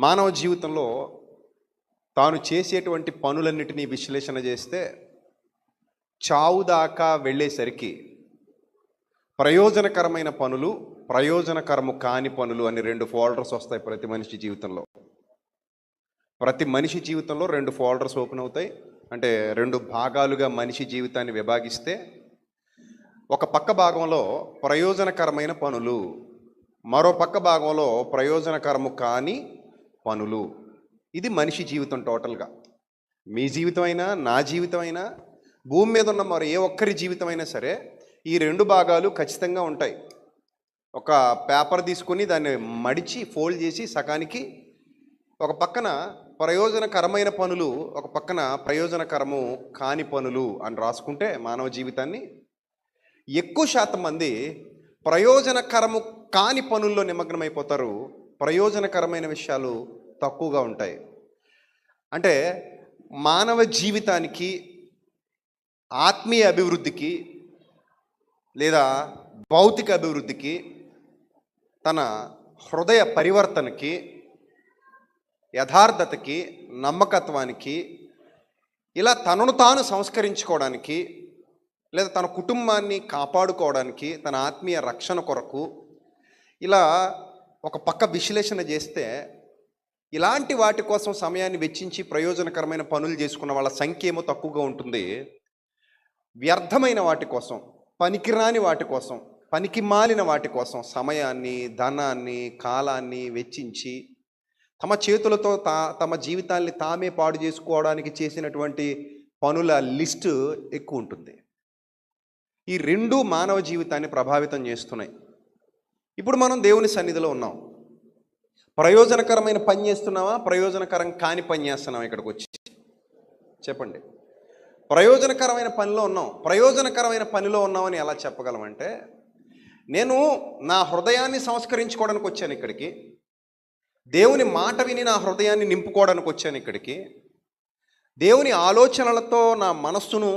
మానవ జీవితంలో తాను చేసేటువంటి పనులన్నిటినీ విశ్లేషణ చేస్తే చావు దాకా వెళ్ళేసరికి ప్రయోజనకరమైన పనులు, ప్రయోజనకరము కాని పనులు అని 2 ఫోల్డర్స్ వస్తాయి ప్రతి మనిషి జీవితంలో. ప్రతి మనిషి జీవితంలో 2 ఫోల్డర్స్ ఓపెన్ అవుతాయి. అంటే 2 భాగాలుగా మనిషి జీవితాన్ని విభాగిస్తే ఒక పక్క భాగంలో ప్రయోజనకరమైన పనులు, మరో పక్క భాగంలో ప్రయోజనకరము కాని పనులు. ఇది మనిషి జీవితం టోటల్గా. మీ జీవితం అయినా, నా జీవితం అయినా, భూమి మీద ఉన్న మరి ఏ ఒక్కరి జీవితం అయినా సరే ఈ 2 భాగాలు ఖచ్చితంగా ఉంటాయి. ఒక పేపర్ తీసుకొని దాన్ని మడిచి ఫోల్డ్ చేసి సగానికి ఒక పక్కన ప్రయోజనకరమైన పనులు, ఒక పక్కన ప్రయోజనకరము కాని పనులు అని రాసుకుంటే మానవ జీవితాన్ని ఎక్కువ శాతం మంది ప్రయోజనకరము కాని పనుల్లో నిమగ్నమైపోతారు. ప్రయోజనకరమైన విషయాలు తక్కువగా ఉంటాయి. అంటే మానవ జీవితానికి, ఆత్మీయ అభివృద్ధికి లేదా భౌతిక అభివృద్ధికి, తన హృదయ పరివర్తనకి, యథార్థతకి, నమ్మకత్వానికి, ఇలా తనను తాను సంస్కరించుకోవడానికి, లేదా తన కుటుంబాన్ని కాపాడుకోవడానికి, తన ఆత్మీయ రక్షణ కొరకు ఇలా ఒక పక్క విశ్లేషణ చేస్తే ఇలాంటి వాటి కోసం సమయాన్ని వెచ్చించి ప్రయోజనకరమైన పనులు చేసుకున్న వాళ్ళ సంఖ్య ఏమో తక్కువగా ఉంటుంది. వ్యర్థమైన వాటి కోసం, పనికిరాని వాటి కోసం, పనికి మాలిన వాటి కోసం సమయాన్ని, ధనాన్ని, కాలాన్ని వెచ్చించి తమ చేతులతో తమ జీవితాన్ని తామే పాడు చేసుకోవడానికి చేసినటువంటి పనుల లిస్టు ఎక్కువ ఉంటుంది. ఈ 2 మానవ జీవితాన్ని ప్రభావితం చేస్తున్నాయి. ఇప్పుడు మనం దేవుని సన్నిధిలో ఉన్నాం. ప్రయోజనకరమైన పని చేస్తున్నావా, ప్రయోజనకరం కాని పని చేస్తున్నావా? ఇక్కడికి వచ్చి చెప్పండి. ప్రయోజనకరమైన పనిలో ఉన్నాం. ప్రయోజనకరమైన పనిలో ఉన్నామని ఎలా చెప్పగలమంటే, నేను నా హృదయాన్ని సంస్కరించుకోవడానికి వచ్చాను ఇక్కడికి, దేవుని మాట విని నా హృదయాన్ని నింపుకోవడానికి వచ్చాను ఇక్కడికి, దేవుని ఆలోచనలతో నా మనస్సును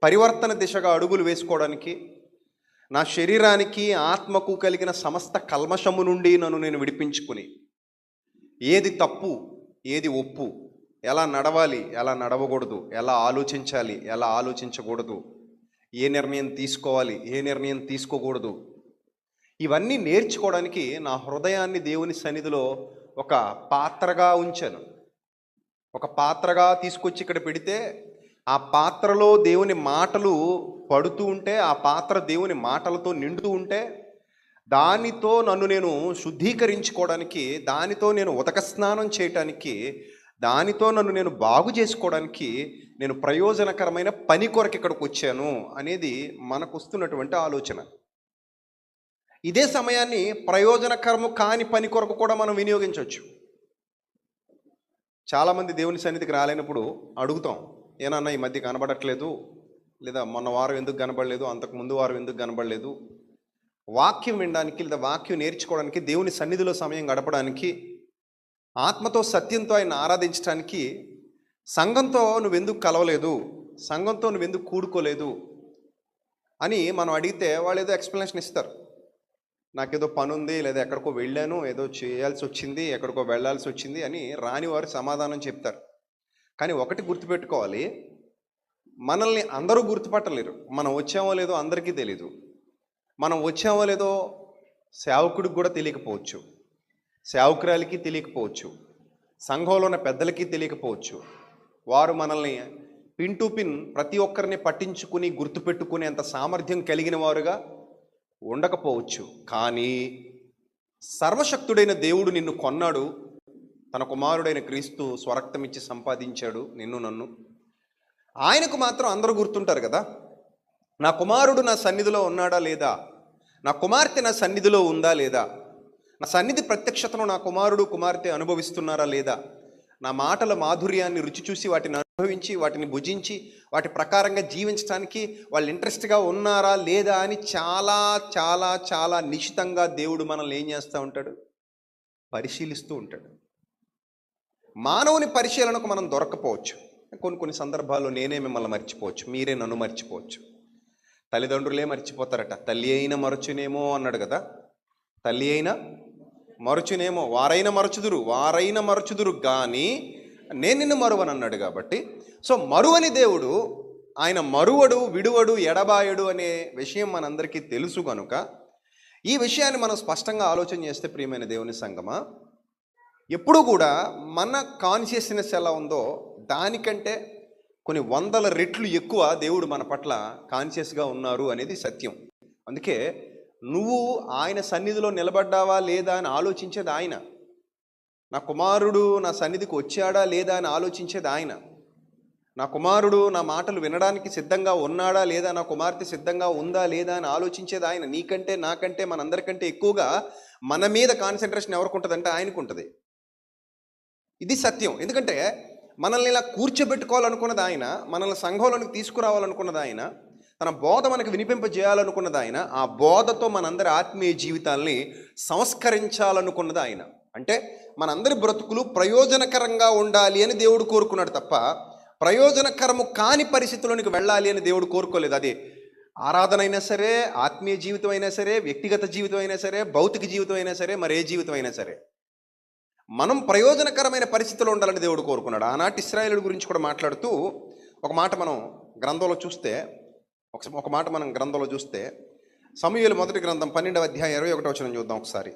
పరివర్తన దిశగా అడుగులు వేసుకోవడానికి, నా శరీరానికి, ఆత్మకు కలిగిన సమస్త కల్మషము నుండి నన్ను నేను విడిపించుకుని ఏది తప్పు, ఏది ఒప్పు, ఎలా నడవాలి, ఎలా నడవకూడదు, ఎలా ఆలోచించాలి, ఎలా ఆలోచించకూడదు, ఏ నిర్ణయం తీసుకోవాలి, ఏ నిర్ణయం తీసుకోకూడదు, ఇవన్నీ నేర్చుకోవడానికి నా హృదయాన్ని దేవుని సన్నిధిలో ఒక పాత్రగా ఉంచాను. ఒక పాత్రగా తీసుకొచ్చి ఇక్కడ పెడితే ఆ పాత్రలో దేవుని మాటలు పడుతూ ఉంటే, ఆ పాత్ర దేవుని మాటలతో నిండుతూ ఉంటే, దానితో నన్ను నేను శుద్ధీకరించుకోవడానికి, దానితో నేను ఉదక స్నానం చేయటానికి, దానితో నన్ను నేను బాగు చేసుకోవడానికి నేను ప్రయోజనకరమైన పని కొరకు ఇక్కడికి వచ్చాను అనేది మనకు వస్తున్నటువంటి ఆలోచన. ఇదే సమయాన్ని ప్రయోజనకరము కాని పని కొరకు కూడా మనం వినియోగించవచ్చు. చాలామంది దేవుని సన్నిధికి రాలేనప్పుడు అడుగుతాం, ఏనన్నా ఈ మధ్య కనబడట్లేదు, లేదా మొన్న వారం ఎందుకు కనబడలేదు, అంతకు ముందు వారం ఎందుకు కనబడలేదు? వాక్యం వినడానికి, లేదా వాక్యం నేర్చుకోవడానికి, దేవుని సన్నిధిలో సమయం గడపడానికి, ఆత్మతో సత్యంతో ఆయన ఆరాధించడానికి సంఘంతో నువ్వెందుకు కలవలేదు, సంఘంతో నువ్వెందుకు కూడుకోలేదు అని మనం అడిగితే వాళ్ళు ఏదో ఎక్స్ప్లెనేషన్ ఇస్తారు. నాకేదో పని ఉంది, లేదా ఎక్కడికో వెళ్ళాను, ఏదో చేయాల్సి వచ్చింది, ఎక్కడికో వెళ్ళాల్సి వచ్చింది అని రాని వారు సమాధానం చెప్తారు. కానీ ఒకటి గుర్తుపెట్టుకోవాలి, మనల్ని అందరూ గుర్తుపట్టలేరు. మనం వచ్చామో లేదో అందరికీ తెలీదు. మనం వచ్చామో లేదో సేవకుడికి కూడా తెలియకపోవచ్చు, సేవకురాలికి తెలియకపోవచ్చు, సంఘంలో ఉన్న పెద్దలకి తెలియకపోవచ్చు. వారు మనల్ని పిన్ టు పిన్ ప్రతి ఒక్కరిని పట్టించుకుని గుర్తుపెట్టుకునేంత సామర్థ్యం కలిగిన వారుగా ఉండకపోవచ్చు. కానీ సర్వశక్తుడైన దేవుడు నిన్ను కొన్నాడు. తన కుమారుడైన క్రీస్తు స్వరక్తమిచ్చి సంపాదించాడు నిన్ను, నన్ను. ఆయనకు మాత్రం అందరూ గుర్తుంటారు కదా. నా కుమారుడు నా సన్నిధిలో ఉన్నాడా లేదా, నా కుమార్తె నా సన్నిధిలో ఉందా లేదా, నా సన్నిధి ప్రత్యక్షతను నా కుమారుడు కుమార్తె అనుభవిస్తున్నారా లేదా, నా మాటల మాధుర్యాన్ని రుచి చూసి వాటిని అనుభవించి, వాటిని భుజించి, వాటి ప్రకారంగా జీవించడానికి వాళ్ళు ఇంట్రెస్ట్గా ఉన్నారా లేదా అని చాలా చాలా చాలా నిశితంగా దేవుడు మనల్ని ఏం చేస్తూ ఉంటాడు, పరిశీలిస్తూ ఉంటాడు. మానవుని పరిశీలనకు మనం దొరకపోవచ్చు. కొన్ని సందర్భాల్లో నేనే మిమ్మల్ని మర్చిపోవచ్చు, మీరే నన్ను మర్చిపోవచ్చు. తల్లిదండ్రులే మర్చిపోతారట. తల్లి అయినా మరచునేమో అన్నాడు కదా. తల్లి అయినా మరుచునేమో, వారైన మరచుదురు కానీ నేను నిన్ను మరువను అన్నాడు. కాబట్టి సో మరువని దేవుడు, ఆయన మరువడు, విడువడు, ఎడబాయడు అనే విషయం మనందరికీ తెలుసు కనుక ఈ విషయాన్ని మనం స్పష్టంగా ఆలోచన చేస్తే, ప్రియమైన దేవుని సంగమా, ఎప్పుడూ కూడా మన కాన్షియస్నెస్ ఎలా ఉందో దానికంటే కొన్ని వందల రెట్లు ఎక్కువ దేవుడు మన పట్ల కాన్షియస్గా ఉన్నారు అనేది సత్యం. అందుకే నువ్వు ఆయన సన్నిధిలో నిలబడ్డావా లేదా అని ఆలోచించేది ఆయన. నా కుమారుడు నా సన్నిధికి వచ్చాడా లేదా అని ఆలోచించేది ఆయన. నా కుమారుడు నా మాటలు వినడానికి సిద్ధంగా ఉన్నాడా లేదా, నా కుమార్తె సిద్ధంగా ఉందా లేదా అని ఆలోచించేది ఆయన. నీకంటే నాకంటే మనందరికంటే ఎక్కువగా మన మీద కాన్సన్ట్రేషన్ ఎవరికి ఉంటుందంటే ఆయనకు ఉంటుంది. ఇది సత్యం. ఎందుకంటే మనల్ని ఇలా కూర్చోబెట్టుకోవాలనుకున్నది ఆయన, మనల్ని సంఘంలోనికి తీసుకురావాలనుకున్నది ఆయన, తన బోధ మనకు వినిపింపజేయాలనుకున్నది ఆయన, ఆ బోధతో మనందరి ఆత్మీయ జీవితాల్ని సంస్కరించాలనుకున్నది ఆయన. అంటే మనందరి బ్రతుకులు ప్రయోజనకరంగా ఉండాలి అని దేవుడు కోరుకున్నాడు తప్ప ప్రయోజనకరము కాని పరిస్థితుల్లోనికి వెళ్ళాలి అని దేవుడు కోరుకోలేదు. అది ఆరాధన అయినా సరే, ఆత్మీయ జీవితం అయినా సరే, వ్యక్తిగత జీవితం అయినా సరే, భౌతిక జీవితం అయినా సరే, మరే జీవితం అయినా సరే, మనం ప్రయోజనకరమైన పరిస్థితుల్లో ఉండాలని దేవుడు కోరుకున్నాడు. ఆనాటి ఇశ్రాయేలు గురించి కూడా మాట్లాడుతూ ఒక మాట మనం గ్రంథంలో చూస్తే సమూయేలు మొదటి గ్రంథం 12వ అధ్యాయం 21వ వచనం చూద్దాం ఒకసారి.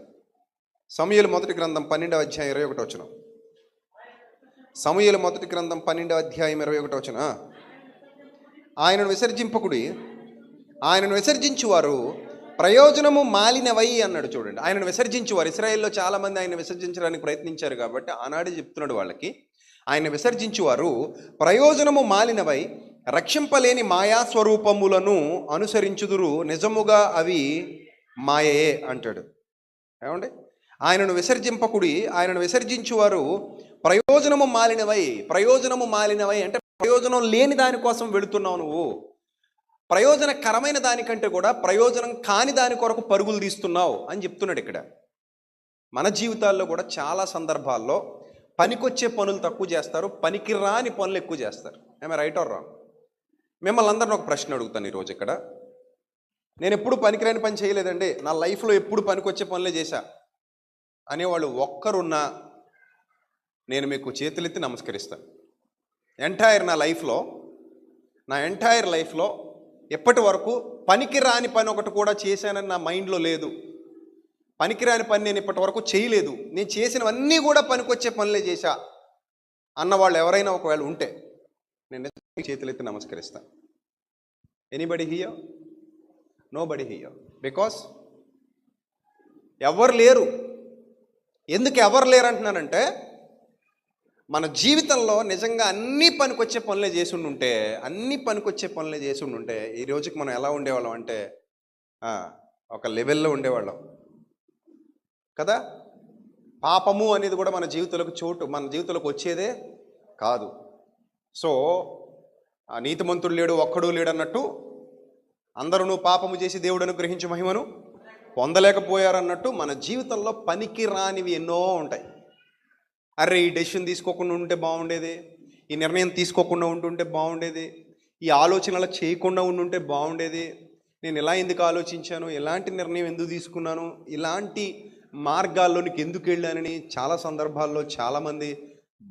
సమూయేలు మొదటి గ్రంథం 12వ అధ్యాయం 21వ వచనం. సమూయేలు మొదటి గ్రంథం 12వ అధ్యాయం 21వ వచనం. ఆయనను విసర్జింపకుడి, ఆయనను విసర్జించువారు ప్రయోజనము మాలినవై అన్నాడు. చూడండి, ఆయనను విసర్జించువారు. ఇశ్రాయేల్లో చాలామంది ఆయన విసర్జించడానికి ప్రయత్నించారు కాబట్టి ఆనాడే చెప్తున్నాడు వాళ్ళకి, ఆయన విసర్జించువారు ప్రయోజనము మాలినవై రక్షింపలేని మాయాస్వరూపములను అనుసరించుదురు, నిజముగా అవి మాయే అంటాడు. ఏమండి, ఆయనను విసర్జింపకుడి, ఆయనను విసర్జించువారు ప్రయోజనము మాలినవై అంటే ప్రయోజనం లేని దానికోసం వెళుతున్నావు నువ్వు. ప్రయోజనకరమైన దానికంటే కూడా ప్రయోజనం కాని దాని కొరకు పరుగులు తీస్తున్నావు అని చెప్తున్నాడు ఇక్కడ. మన జీవితాల్లో కూడా చాలా సందర్భాల్లో పనికొచ్చే పనులు తక్కువ చేస్తారు, పనికిరాని పనులు ఎక్కువ చేస్తారు. ఏమే రైట్ ఆర్ రాంగ్? మిమ్మల్ని అందరిని ఒక ప్రశ్న అడుగుతాను ఈరోజు ఇక్కడ. నేను ఎప్పుడు పనికిరాని పని చేయలేదండి, నా లైఫ్లో ఎప్పుడు పనికొచ్చే పనులే చేశా అనేవాళ్ళు ఒక్కరున్నా నేను మీకు చేతులెత్తి నమస్కరిస్తాను. నా ఎంటైర్ లైఫ్లో ఎప్పటి వరకు పనికిరాని పని ఒకటి కూడా చేశానని నా మైండ్లో లేదు. పనికిరాని పని నేను ఇప్పటి వరకు చేయలేదు, నేను చేసినవన్నీ కూడా పనికొచ్చే పనులే చేశా అన్నవాళ్ళు ఎవరైనా ఒకవేళ ఉంటే నేను చేతులెత్తి నమస్కరిస్తాను. Anybody here? Nobody here. Because ఎవరు లేరు. ఎందుకు ఎవరు లేరు అంటున్నానంటే, మన జీవితంలో నిజంగా అన్నీ పనికొచ్చే పనులే చేసి ఉండుంటే ఈ రోజుకి మనం ఎలా ఉండేవాళ్ళం అంటే ఒక లెవెల్లో ఉండేవాళ్ళం కదా. పాపము అనేది కూడా మన జీవితంలోకి వచ్చేదే కాదు. సో నీతిమంతుడు లేడు, ఒక్కడూ లేడు అన్నట్టు, అందరూ పాపము చేసి దేవుడు అనుగ్రహించు మహిమను పొందలేకపోయారన్నట్టు మన జీవితంలో పనికి రానివి ఎన్నో ఉంటాయి. అరే, ఈ డెసిషన్ తీసుకోకుండా ఉంటే బాగుండేది, ఈ నిర్ణయం తీసుకోకుండా ఉంటుంటే బాగుండేది, ఈ ఆలోచనలు చేయకుండా ఉండుంటే బాగుండేది, నేను ఇలా ఎందుకు ఆలోచించాను, ఎలాంటి నిర్ణయం ఎందుకు తీసుకున్నాను, ఇలాంటి మార్గాల్లోనికి ఎందుకు వెళ్ళానని చాలా సందర్భాల్లో చాలామంది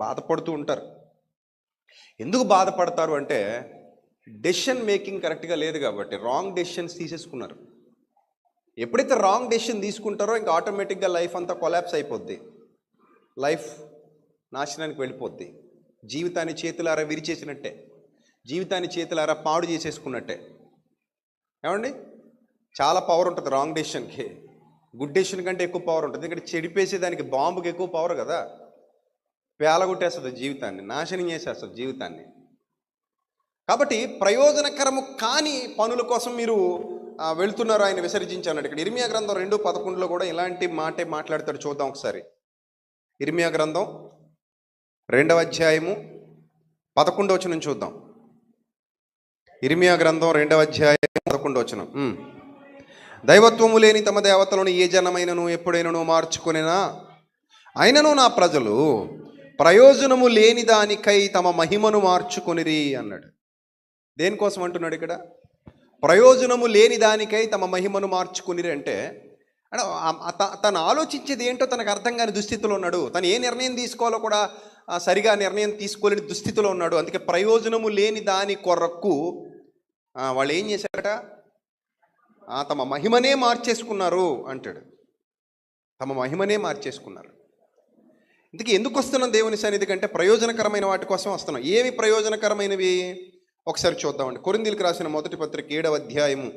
బాధపడుతూ ఉంటారు. ఎందుకు బాధపడతారు అంటే డెసిషన్ మేకింగ్ కరెక్ట్గా లేదు కాబట్టి రాంగ్ డెసిషన్స్ తీసేసుకున్నారు. ఎప్పుడైతే రాంగ్ డెసిషన్ తీసుకుంటారో ఇంకా ఆటోమేటిక్గా లైఫ్ అంతా కొలాప్స్ అయిపోద్ది, లైఫ్ నాశనానికి వెళ్ళిపోద్ది. జీవితాన్ని చేతులారా విరిచేసినట్టే, జీవితాన్ని చేతులారా పాడు చేసేసుకున్నట్టే. ఏమండి, చాలా పవర్ ఉంటుంది రాంగ్ డెసిషన్కి. గుడ్ డెసిషన్ కంటే ఎక్కువ పవర్ ఉంటుంది. ఇక్కడ చెడిపేసేదానికి బాంబుకి ఎక్కువ పవర్ కదా. పేలగొట్టేస్తుంది జీవితాన్ని, నాశనం చేసేస్తుంది జీవితాన్ని. కాబట్టి ప్రయోజనకరము కాని పనుల కోసం మీరు వెళ్తున్నారు, ఆయన విసర్జించాడు. ఇక్కడ ఇర్మియా గ్రంథం 2:11 కూడా ఇలాంటి మాటే మాట్లాడతాడు. చూద్దాం ఒకసారి. ఇర్మియా గ్రంథం 2వ అధ్యాయము 11వ వచనం చూద్దాం. ఇర్మియా గ్రంథం 2వ అధ్యాయం 11వ వచనం. దైవత్వము లేని తమ దేవతలను ఏ జనమైనను ఎప్పుడైనను మార్చుకొనినా, అయినను నా ప్రజలు ప్రయోజనము లేని దానికై తమ మహిమను మార్చుకొనిరి అన్నాడు. దేనికోసం అంటున్నాడు ఇక్కడ? ప్రయోజనము లేని దానికై తమ మహిమను మార్చుకునిరి అంటే అంటే తను ఆలోచించేది ఏంటో తనకు అర్థం కాని దుస్థితిలో ఉన్నాడు. తను ఏ నిర్ణయం తీసుకోవాలో కూడా సరిగా నిర్ణయం తీసుకోలేని దుస్థితిలో ఉన్నాడు. అందుకే ప్రయోజనము లేని దాని కొరకు వాళ్ళు ఏం చేశారట, తమ మహిమనే మార్చేసుకున్నారు అంటాడు. తమ మహిమనే మార్చేసుకున్నారు. ఇందుకే ఎందుకు వస్తున్నాం దేవుని సన్నిధి కంటే ప్రయోజనకరమైన వాటి కోసం వస్తున్నాం. ఏవి ప్రయోజనకరమైనవి ఒకసారి చూద్దామండి. కొరింథీయులకు రాసిన మొదటి పత్రిక 7వ అధ్యాయము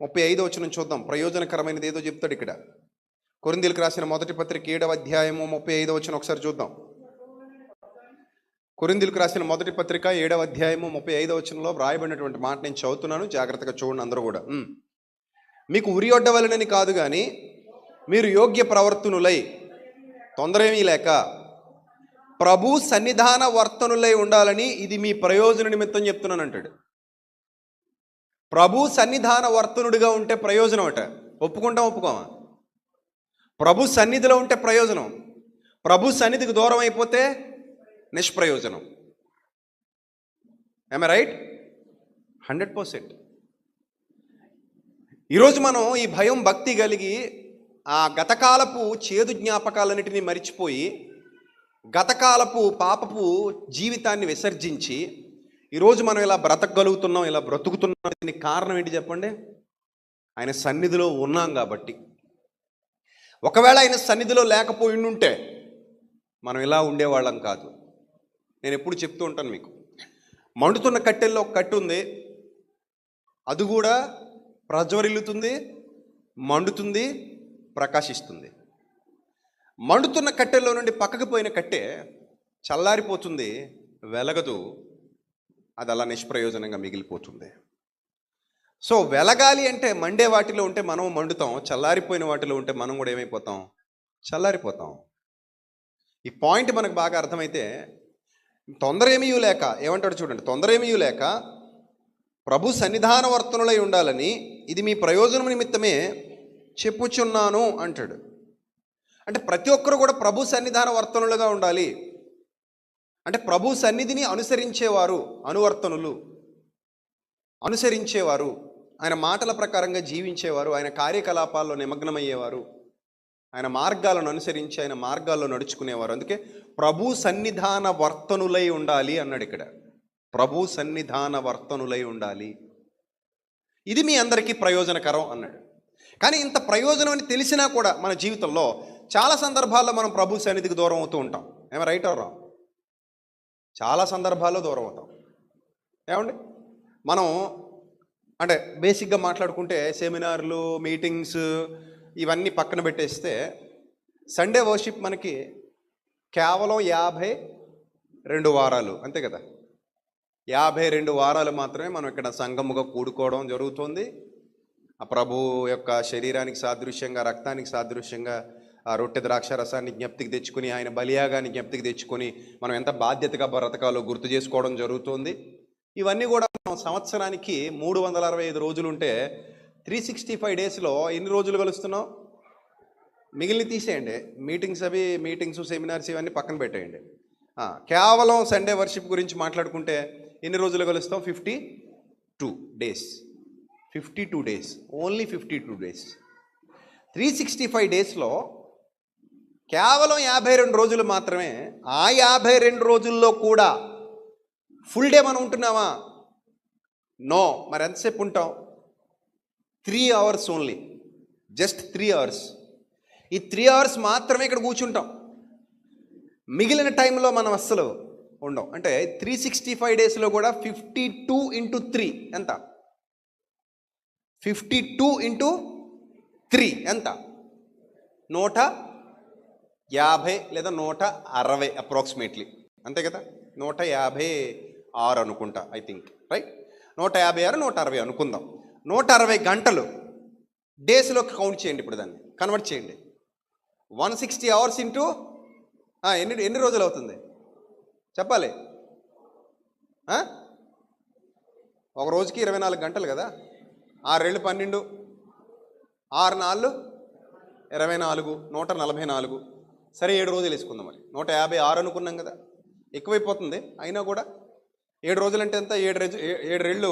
35వ వచనం చూద్దాం. ప్రయోజనకరమైనది ఏదో చెప్తాడు ఇక్కడ. కొరింథీయులకు రాసిన మొదటి పత్రిక 7వ అధ్యాయము 35వ వచనం ఒకసారి చూద్దాం. కొరింథీయులకు రాసిన మొదటి పత్రిక 7వ అధ్యాయము 35వ వచనంలో వ్రాయబడినటువంటి మాట నేను చదువుతున్నాను, జాగ్రత్తగా చూడండి అందరూ కూడా. మీకు ఉరియొడ్డవలనని కాదు కానీ మీరు యోగ్య ప్రవర్తనులై తొందర ఏమీ లేక ప్రభు సన్నిధాన వర్తనులై ఉండాలని ఇది మీ ప్రయోజన నిమిత్తం చెప్తున్నాను అంటాడు. ప్రభు సన్నిధాన వర్తనుడిగా ఉంటే ప్రయోజనం అట. ఒప్పుకుంటాం ఒప్పుకోమా? ప్రభు సన్నిధిలో ఉంటే ప్రయోజనం, ప్రభు సన్నిధికి దూరం అయిపోతే నిష్ప్రయోజనం. I right? 100%. ఈరోజు మనం ఈ భయం భక్తి కలిగి ఆ గతకాలపు చేదు జ్ఞాపకాలన్నిటినీ మరిచిపోయి గతకాలపు పాపపు జీవితాన్ని విసర్జించి ఈరోజు మనం ఇలా బ్రతకగలుగుతున్నాం, ఇలా బ్రతుకుతున్నాం. దీనికి కారణం ఏంటి చెప్పండి? ఆయన సన్నిధిలో ఉన్నాం కాబట్టి. ఒకవేళ ఆయన సన్నిధిలో లేకపోయి ఉంటే మనం ఇలా ఉండేవాళ్ళం కాదు. నేను ఎప్పుడు చెప్తూ ఉంటాను మీకు, మండుతున్న కట్టెల్లో ఒక కట్టు ఉంది, అది కూడా ప్రజ్వరిల్లుతుంది, మండుతుంది, ప్రకాశిస్తుంది. మండుతున్న కట్టెల్లో నుండి పక్కకు పోయిన కట్టె చల్లారిపోతుంది, వెలగదు, అది అలా నిష్ప్రయోజనంగా మిగిలిపోతుంది. సో వెలగాలి అంటే మండే వాటిలో ఉంటే మనం మండుతాం, చల్లారిపోయిన వాటిలో ఉంటే మనం కూడా ఏమైపోతాం? చల్లారిపోతాం. ఈ పాయింట్ మనకు బాగా అర్థమైతే తొందర ఏమీ లేక ఏమంటాడు చూడండి, తొందర ఏమీ లేక ప్రభు సన్నిధాన వర్తనులై ఉండాలని ఇది మీ ప్రయోజనం నిమిత్తమే చెప్పుచున్నాను అంటాడు. అంటే ప్రతి ఒక్కరు కూడా ప్రభు సన్నిధాన వర్తనులుగా ఉండాలి. అంటే ప్రభు సన్నిధిని అనుసరించేవారు, అనువర్తనులు, అనుసరించేవారు, ఆయన మాటల ప్రకారంగా జీవించేవారు, ఆయన కార్యకలాపాల్లో నిమగ్నమయ్యేవారు, ఆయన మార్గాలను అనుసరించి ఆయన మార్గాల్లో నడుచుకునేవారు. అందుకే ప్రభు సన్నిధాన వర్తనులై ఉండాలి అన్నాడు ఇక్కడ. ప్రభు సన్నిధాన వర్తనులై ఉండాలి, ఇది మీ అందరికీ ప్రయోజనకరం అన్నాడు. కానీ ఇంత ప్రయోజనం అని తెలిసినా కూడా మన జీవితంలో చాలా సందర్భాల్లో మనం ప్రభు సన్నిధికి దూరం అవుతూ ఉంటాం. ఏమో రైట్ ఆర్ రాంగ్? చాలా సందర్భాల్లో దూరం అవుతాం. ఏమండి, మనం అంటే బేసిక్గా మాట్లాడుకుంటే సెమినార్లు, మీటింగ్స్ ఇవన్నీ పక్కన పెట్టేస్తే సండే వర్షిప్ మనకి కేవలం 52 వారాలు అంతే కదా. 52 వారాలు మాత్రమే మనం ఇక్కడ సంఘముగా కూడుకోవడం జరుగుతుంది. ఆ ప్రభు యొక్క శరీరానికి సాదృశ్యంగా, రక్తానికి సాదృశ్యంగా ఆ రొట్టె ద్రాక్ష రసాన్ని జ్ఞప్తికి తెచ్చుకొని, ఆయన బలియాగాన్ని జ్ఞప్తికి తెచ్చుకొని మనం ఎంత బాధ్యతగా బ్రతకాలో గుర్తు చేసుకోవడం జరుగుతుంది. ఇవన్నీ కూడా మనం సంవత్సరానికి 365 రోజులు ఉంటే 365 డేస్లో ఎన్ని రోజులు కలుస్తున్నాం? మిగిలిన తీసేయండి, మీటింగ్స్ సెమినార్స్ ఇవన్నీ పక్కన పెట్టేయండి. కేవలం సండే వర్షిప్ గురించి మాట్లాడుకుంటే ఎన్ని రోజులు కలుస్తాం? 52 డేస్. 52 days, only 52 days. 365 డేస్లో కేవలం 52 రోజులు మాత్రమే. ఆ 52 రోజుల్లో కూడా ఫుల్ డే మనం ఉంటున్నామా? నో. మరి ఎంతసేపు ఉంటాం? 3 అవర్స్ ఓన్లీ, జస్ట్ 3 అవర్స్. ఈ 3 అవర్స్ మాత్రమే ఇక్కడ కూర్చుంటాం. మిగిలిన టైంలో మనం అస్సలు ఉండం. అంటే 365 డేస్లో కూడా 52 × 3 ఎంత? 52 × 3 ఎంత? 150 లేదా 160 అప్రాక్సిమేట్లీ, అంతే కదా. 156 అనుకుంటా, ఐ థింక్, రైట్. 156, 160 అనుకుందాం. 160 గంటలు డేస్లోకి కౌంట్ చేయండి. ఇప్పుడు దాన్ని కన్వర్ట్ చేయండి. 160 అవర్స్ ఇంటూ ఎన్ని రోజులు అవుతుంది చెప్పాలి? ఒక రోజుకి 24 గంటలు కదా. 6 రెళ్ళు 12, 6 4 24, 144. సరే 7 రోజులు వేసుకుందాం. మరి 156 అనుకున్నాం కదా, ఎక్కువైపోతుంది. అయినా కూడా 7 రోజులు అంటే ఎంత? 7 రెళ్ళు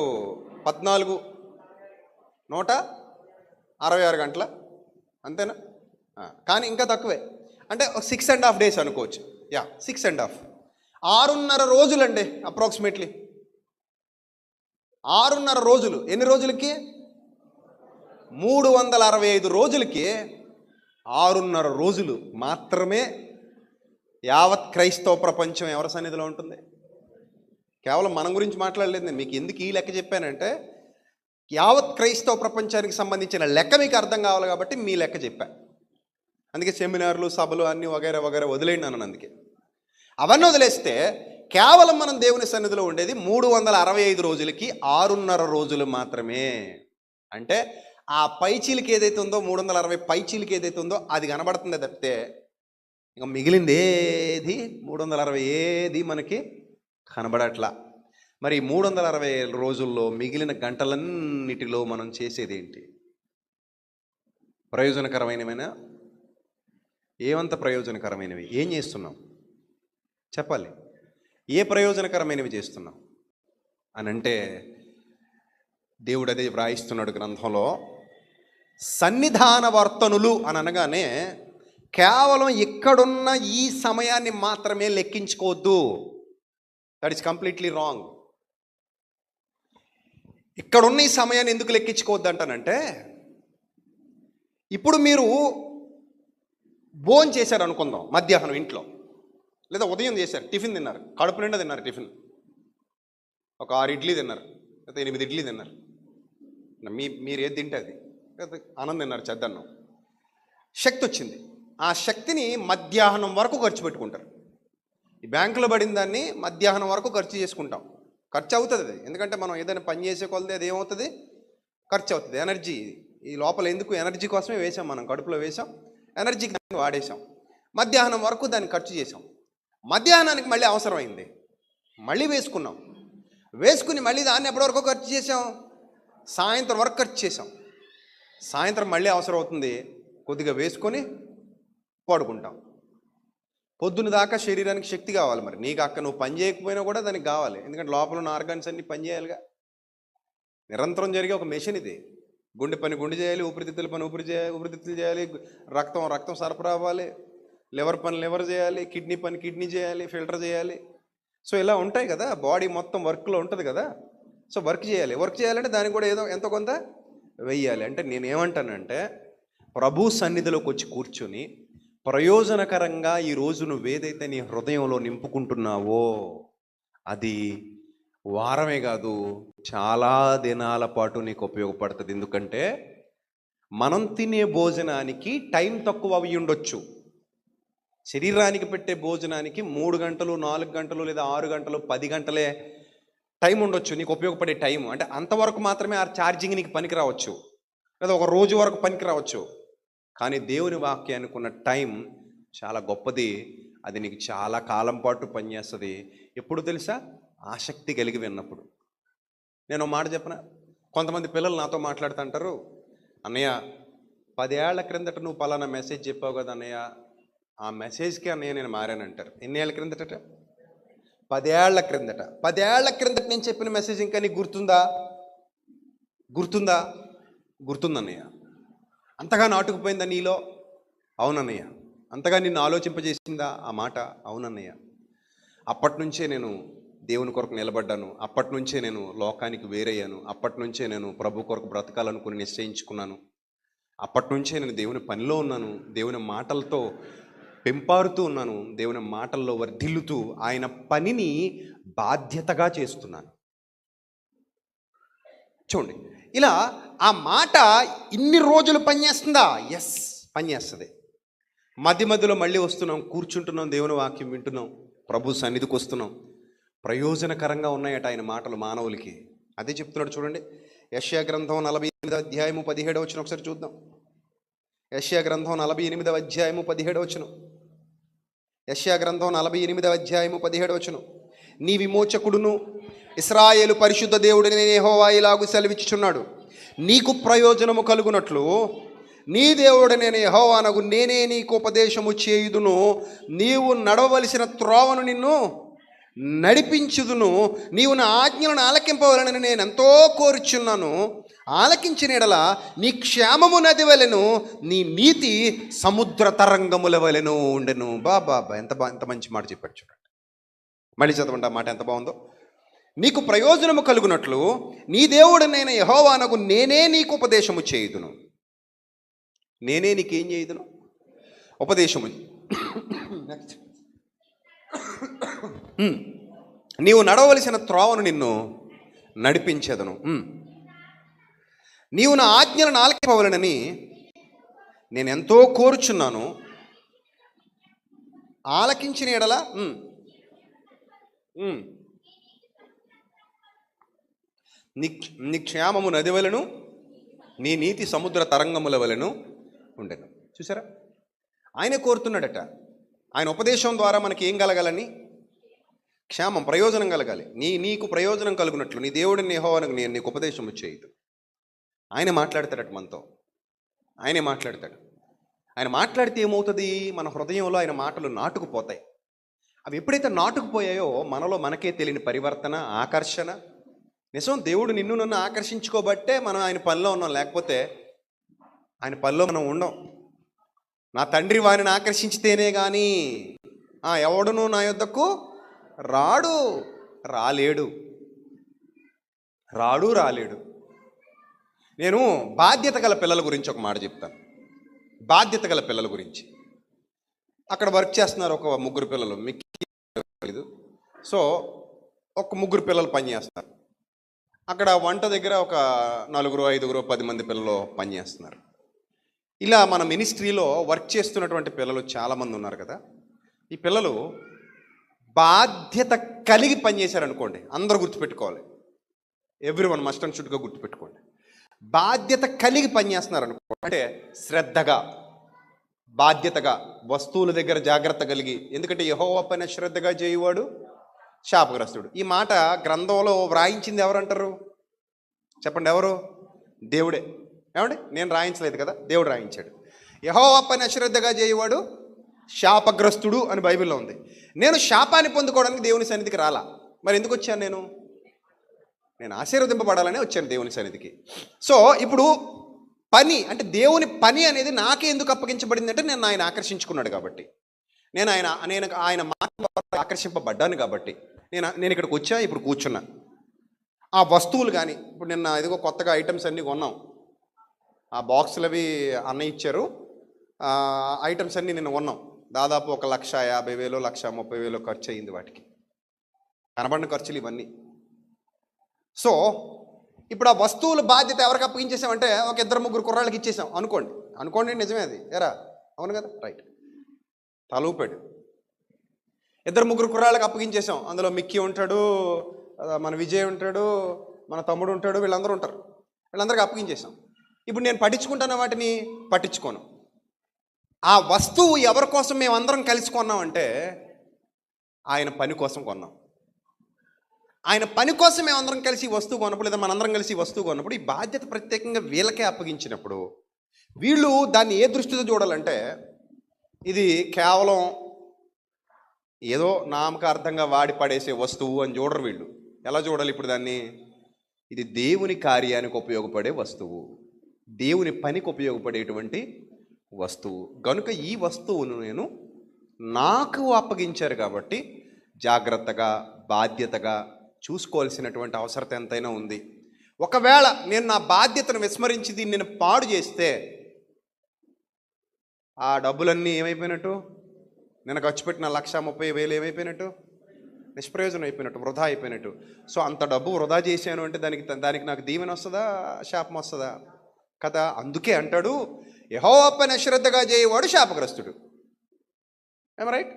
14, 166 గంటల. అంతేనా? కానీ ఇంకా తక్కువే, అంటే 6.5 days అనుకోవచ్చు. 6.5, 6.5 రోజులండి అప్రాక్సిమేట్లీ. 6.5 రోజులు. ఎన్ని రోజులకి? 365 రోజులకి 6.5 రోజులు మాత్రమే యావత్ క్రైస్తవ ప్రపంచం ఎవరి సన్నిధిలో ఉంటుంది. కేవలం మనం గురించి మాట్లాడలేదు నేను. మీకు ఎందుకు ఈ లెక్క చెప్పానంటే, యావత్ క్రైస్తవ ప్రపంచానికి సంబంధించిన లెక్క మీకు అర్థం కావాలి కాబట్టి మీ లెక్క చెప్పాను. అందుకే సెమినార్లు, సభలు అన్నీ వగైరా వగైరా వదిలేయండి అన్నాను. అందుకే అవన్నీ వదిలేస్తే కేవలం మనం దేవుని సన్నిధిలో ఉండేది 365 రోజులకి 6.5 రోజులు మాత్రమే. అంటే ఆ పైచీలకి ఏదైతే ఉందో, 360 పైచీలకి ఏదైతే ఉందో అది కనబడుతుంది తప్పితే ఇంకా మిగిలింది ఏది 360 ఏది మనకి కనబడట్లా. మరి 360 రోజుల్లో మిగిలిన గంటలన్నిటిలో మనం చేసేది ఏంటి? ప్రయోజనకరమైనవైనా? ఏమంత ప్రయోజనకరమైనవి? ఏం చేస్తున్నాం చెప్పాలి. ఏ ప్రయోజనకరమైనవి చేస్తున్నాం అని అంటే దేవుడు అదే వ్రాయిస్తున్నాడు గ్రంథంలో. సన్నిధాన వర్తనులు అని అనగానే కేవలం ఇక్కడున్న ఈ సమయాన్ని మాత్రమే లెక్కించుకోవద్దు. That is completely wrong. ఇక్కడున్న ఈ సమయాన్ని ఎందుకు లెక్కించుకోవద్దు అంటానంటే, ఇప్పుడు మీరు భోజనం చేశారు అనుకుందాం, మధ్యాహ్నం ఇంట్లో, లేదా ఉదయం చేశారు, టిఫిన్ తిన్నారు, కడుపు నిండా తిన్నారు. టిఫిన్ ఒక 6 ఇడ్లీ తిన్నారు, లేదా 8 ఇడ్లీ తిన్నారు. మీరు ఏది తింటే అది, లేదా అన్నం తిన్నారు, చెద్దన్నం. శక్తి వచ్చింది. ఆ శక్తిని మధ్యాహ్నం వరకు ఖర్చు పెట్టుకుంటారు. ఈ బ్యాంకులో పడిన దాన్ని మధ్యాహ్నం వరకు ఖర్చు చేసుకుంటాం. ఖర్చు అవుతుంది అది, ఎందుకంటే మనం ఏదైనా పని చేసే కొలది అది ఏమవుతుంది, ఖర్చు అవుతుంది. ఎనర్జీ ఈ లోపల ఎందుకు, ఎనర్జీ కోసమే వేసాం, మనం కడుపులో వేసాం, ఎనర్జీకి దాన్ని వాడేసాం. మధ్యాహ్నం వరకు దాన్ని ఖర్చు చేసాం. మధ్యాహ్నానికి మళ్ళీ అవసరమైంది, మళ్ళీ వేసుకున్నాం. వేసుకుని మళ్ళీ దాన్ని ఎప్పటివరకు ఖర్చు చేసాం, సాయంత్రం వరకు ఖర్చు చేసాం. సాయంత్రం మళ్ళీ అవసరం అవుతుంది, కొద్దిగా వేసుకొని పడుకుంటాం. పొద్దున దాకా శరీరానికి శక్తి కావాలి. మరి నీకు అక్క నువ్వు పని చేయకపోయినా కూడా దానికి కావాలి, ఎందుకంటే లోపల ఉన్న ఆర్గాన్స్ అన్ని పని చేయాలిగా. నిరంతరం జరిగే ఒక మెషిన్ ఇది. గుండె పని గుండె చేయాలి, ఊపిరితిత్తుల పని ఊపిరితిత్తులు చేయాలి, రక్తం సరఫరా అవ్వాలి, లివర్ పని లివర్ చేయాలి, కిడ్నీ పని కిడ్నీ చేయాలి, ఫిల్టర్ చేయాలి. సో ఇలా ఉంటాయి కదా, బాడీ మొత్తం వర్క్లో ఉంటుంది కదా. సో వర్క్ చేయాలంటే దానికి కూడా ఏదో ఎంతో కొంత వెయ్యాలి. అంటే నేనేమంటానంటే, ప్రభు సన్నిధిలోకి వచ్చి కూర్చొని ప్రయోజనకరంగా ఈరోజు నువ్వేదైతే నీ హృదయంలో నింపుకుంటున్నావో అది వారమే కాదు, చాలా దినాల పాటు నీకు ఉపయోగపడుతుంది. ఎందుకంటే మనం తినే భోజనానికి టైం తక్కువ అవి ఉండొచ్చు. శరీరానికి పెట్టే భోజనానికి 3 గంటలు 4 గంటలు లేదా 6 గంటలు 10 గంటలే టైం ఉండొచ్చు నీకు ఉపయోగపడే టైం. అంటే అంతవరకు మాత్రమే ఆ ఛార్జింగ్ నీకు పనికి రావచ్చు, లేదా ఒక రోజు వరకు పనికి రావచ్చు. కానీ దేవుని వాక్యానికి ఉన్న టైం చాలా గొప్పది. అది నీకు చాలా కాలం పాటు పనిచేస్తుంది. ఎప్పుడు తెలుసా? ఆసక్తి కలిగి విన్నప్పుడు. నేను మాట చెప్పనా, కొంతమంది పిల్లలు నాతో మాట్లాడుతుంటారు, అన్నయ్య 10 ఏళ్ల క్రిందట నువ్వు పలానా మెసేజ్ చెప్పావు కదా అన్నయ్య, ఆ మెసేజ్కి అన్నయ్య నేను మారానంటారు. ఎన్ని ఏళ్ళ క్రిందట? 10 ఏళ్ల క్రిందట. 10 ఏళ్ల క్రిందట నేను చెప్పిన మెసేజ్ ఇంకా నీకు గుర్తుందన్నయ్య. అంతగా నాటుకుపోయిందా నీలో? అవునన్నయ్య. అంతగా నిన్ను ఆలోచింపజేసిందా ఆ మాట? అవునన్నయ్య. అప్పటి నుంచే నేను దేవుని కొరకు నిలబడ్డాను, అప్పటి నుంచే నేను లోకానికి వేరయ్యాను, అప్పటి నుంచే నేను ప్రభు కొరకు బ్రతకాలనుకుని నిశ్చయించుకున్నాను, అప్పటి నుంచే నేను దేవుని పనిలో ఉన్నాను, దేవుని మాటలతో పెంపారుతూ ఉన్నాను, దేవుని మాటల్లో వర్ధిల్లుతూ ఆయన పనిని బాధ్యతగా చేస్తున్నాను. చూడండి, ఇలా ఆ మాట ఇన్ని రోజులు పనిచేస్తుందా? ఎస్, పనిచేస్తుంది. మధ్యలో మళ్ళీ వస్తున్నాం, కూర్చుంటున్నాం, దేవుని వాక్యం వింటున్నాం, ప్రభు సన్నిధికి వస్తున్నాం. ప్రయోజనకరంగా ఉన్నాయట ఆయన మాటలు మానవులకి. అదే చెప్తున్నాడు చూడండి. యెషయా గ్రంథం 48వ అధ్యాయము 17వ వచనం ఒకసారి చూద్దాం. యెషయా గ్రంథం 48వ అధ్యాయము 17వ వచనం. యెషయా గ్రంథం 48వ అధ్యాయము 17వ వచనం. నీ విమోచకుడును ఇశ్రాయేలు పరిశుద్ధ దేవుడిని యెహోవా ఇలాగు సెలవిచ్చుచున్నాడు, నీకు ప్రయోజనము కలుగునట్లు నీ దేవుడనైన యెహోవానగు నేనే నీకు ఉపదేశము చేయుదును, నీవు నడవవలసిన త్రోవను నిన్ను నడిపించుదును. నీవు నా ఆజ్ఞలను ఆలకింపవలనని నేను ఎంతో కోరుచున్నాను. ఆలకించిన ఎడల నీ క్షేమము నది వలెను, నీ నీతి సముద్ర తరంగముల వలెను ఉండెను. బాబా ఎంత మంచి మాట చెప్పాడు చూడండి. మళ్ళీ చదవండి ఆ మాట, ఎంత బాగుందో. నీకు ప్రయోజనము కలుగునట్లు నీ దేవుడనైన యెహోవానగు నేనే నీకు ఉపదేశము చేయుదును. నేనే నీకేం చేయుదును? ఉపదేశము. నెక్స్ట్, నీవు నడవలసిన త్రోవను నిన్ను నడిపించేదను. నీవు నా ఆజ్ఞలను ఆలకింపవలెనని నేను ఎంతో కోరుచున్నాను. ఆలకించిన ఎడల నీ క్షేమము నది వలెను, నీ నీతి సముద్ర తరంగముల వలెను ఉండెను. చూసారా, ఆయనే కోరుతున్నాడట. ఆయన ఉపదేశం ద్వారా మనకి ఏం కలగాలని? క్షేమం, ప్రయోజనం కలగాలి. నీకు ప్రయోజనం కలుగునట్లు నీ దేవుడిని యెహోవానగు నేను నీకు ఉపదేశం చేయదు. ఆయన మాట్లాడతాడట మనతో. ఆయనే మాట్లాడతాడు. ఆయన మాట్లాడితే ఏమవుతుంది? మన హృదయంలో ఆయన మాటలు నాటుకుపోతాయి. అవి ఎప్పుడైతే నాటుకుపోయాయో మనలో మనకే తెలియని పరివర్తన, ఆకర్షణ. నిజం, దేవుడు నిన్ను నన్ను ఆకర్షించుకోబట్టే మనం ఆయన పనిలో ఉన్నాం. లేకపోతే ఆయన పనిలో మనం ఉండం. నా తండ్రి వారిని ఆకర్షించితేనే కానీ ఎవడును నా యొద్దకు రాలేడు. నేను బాధ్యత గల పిల్లల గురించి ఒక మాట చెప్తాను. బాధ్యత గల పిల్లల గురించి. అక్కడ వర్క్ చేస్తున్నారు ఒక 3 పిల్లలు, మీకు తెలీదు. సో ఒక 3 పిల్లలు పనిచేస్తున్నారు. అక్కడ వంట దగ్గర ఒక 4, 5, 10 మంది పిల్లలు పనిచేస్తున్నారు. ఇలా మన మినిస్ట్రీలో వర్క్ చేస్తున్నటువంటి పిల్లలు చాలామంది ఉన్నారు కదా. ఈ పిల్లలు బాధ్యత కలిగి పనిచేశారనుకోండి, అందరూ గుర్తుపెట్టుకోవాలి. ఎవ్రీవన్ మస్ట్ అండ్ షుడ్గా గుర్తుపెట్టుకోండి. బాధ్యత కలిగి పనిచేస్తున్నారు అనుకో, అంటే శ్రద్ధగా, బాధ్యతగా, వస్తువుల దగ్గర జాగ్రత్త కలిగి. ఎందుకంటే యెహోవా పైన శ్రద్ధగా చేయువాడు శాపగ్రస్తుడు. ఈ మాట గ్రంథంలో వ్రాయించింది ఎవరంటారు? చెప్పండి, ఎవరు? దేవుడే. ఏమండి, నేను రాయించలేదు కదా, దేవుడు రాయించాడు. యెహోవా పైన అశ్రద్ధగా చేయువాడు శాపగ్రస్తుడు అని బైబిల్లో ఉంది. నేను శాపాన్ని పొందుకోవడానికి దేవుని సన్నిధికి రాలా. మరి ఎందుకు వచ్చాను? నేను ఆశీర్వదింపబడాలనే వచ్చాను దేవుని సన్నిధికి. సో ఇప్పుడు పని అంటే దేవుని పని అనేది నాకే ఎందుకు అప్పగించబడింది అంటే నేను ఆయన ఆకర్షించుకున్నాడు కాబట్టి, నేను ఆయన మాట ఆకర్షింపబడ్డాను కాబట్టి నేను ఇక్కడికి వచ్చా, ఇప్పుడు కూర్చున్నా. ఆ వస్తువులు కానీ, ఇప్పుడు నిన్న ఇదిగో కొత్తగా ఐటమ్స్ అన్నీ కొన్నాం. ఆ బాక్సులు అవి అన్న ఇచ్చారు. ఐటమ్స్ అన్నీ నిన్న కొన్నాం. దాదాపు 1,50,000, 1,30,000 ఖర్చు అయింది. వాటికి కనబడిన ఖర్చులు ఇవన్నీ. సో ఇప్పుడు ఆ వస్తువుల బాధ్యత ఎవరికి అప్పగించేసామంటే ఒక 2-3 కుర్రాళ్ళకి ఇచ్చేసాం అనుకోండి. నిజమే అది, ఏరా? అవును కదా, రైట్. తలూపాడు. 2-3 కుర్రాళ్ళకి అప్పగించేసాం. అందులో మిక్కీ ఉంటాడు, మన విజయ్ ఉంటాడు, మన తమ్ముడు ఉంటాడు, వీళ్ళందరూ ఉంటారు. వీళ్ళందరికీ అప్పగించేసాం. ఇప్పుడు నేను పట్టించుకుంటాను వాటిని? పట్టించుకోను. ఆ వస్తువు ఎవరి కోసం మేమందరం కలిసి కొన్నామంటే ఆయన పని కోసం కొన్నాం. ఆయన పని కోసం మేమందరం కలిసి ఈ వస్తువు కొన్నప్పుడు, లేదా మనందరం కలిసి ఈ వస్తువు కొన్నప్పుడు, ఈ బాధ్యత ప్రత్యేకంగా వీళ్ళకే అప్పగించినప్పుడు వీళ్ళు దాన్ని ఏ దృష్టితో చూడాలంటే, ఇది కేవలం ఏదో నామకార్థంగా వాడి పడేసే వస్తువు అని చూడరు వీళ్ళు. ఎలా చూడాలి ఇప్పుడు దాన్ని? ఇది దేవుని కార్యానికి ఉపయోగపడే వస్తువు, దేవుని పనికి ఉపయోగపడేటువంటి వస్తువు కనుక ఈ వస్తువును నేను నాకు అప్పగించారు కాబట్టి జాగ్రత్తగా, బాధ్యతగా చూసుకోవాల్సినటువంటి అవసరం ఎంతైనా ఉంది. ఒకవేళ నేను నా బాధ్యతను విస్మరించి దీన్ని నేను పాడు చేస్తే ఆ డబ్బులన్నీ ఏమైపోయినట్టు? నేను ఖర్చు పెట్టిన 1,30,000 ఏమైపోయినట్టు? నిష్ప్రయోజనం అయిపోయినట్టు, వృధా అయిపోయినట్టు. సో అంత డబ్బు వృధా చేశాను అంటే దానికి నాకు దీవెన వస్తుందా, శాపం వస్తుందా? కదా. అందుకే అంటాడు, యెహోవా పైన అశ్రద్ధగా చేయవాడు శాపగ్రస్తుడు. రైట్.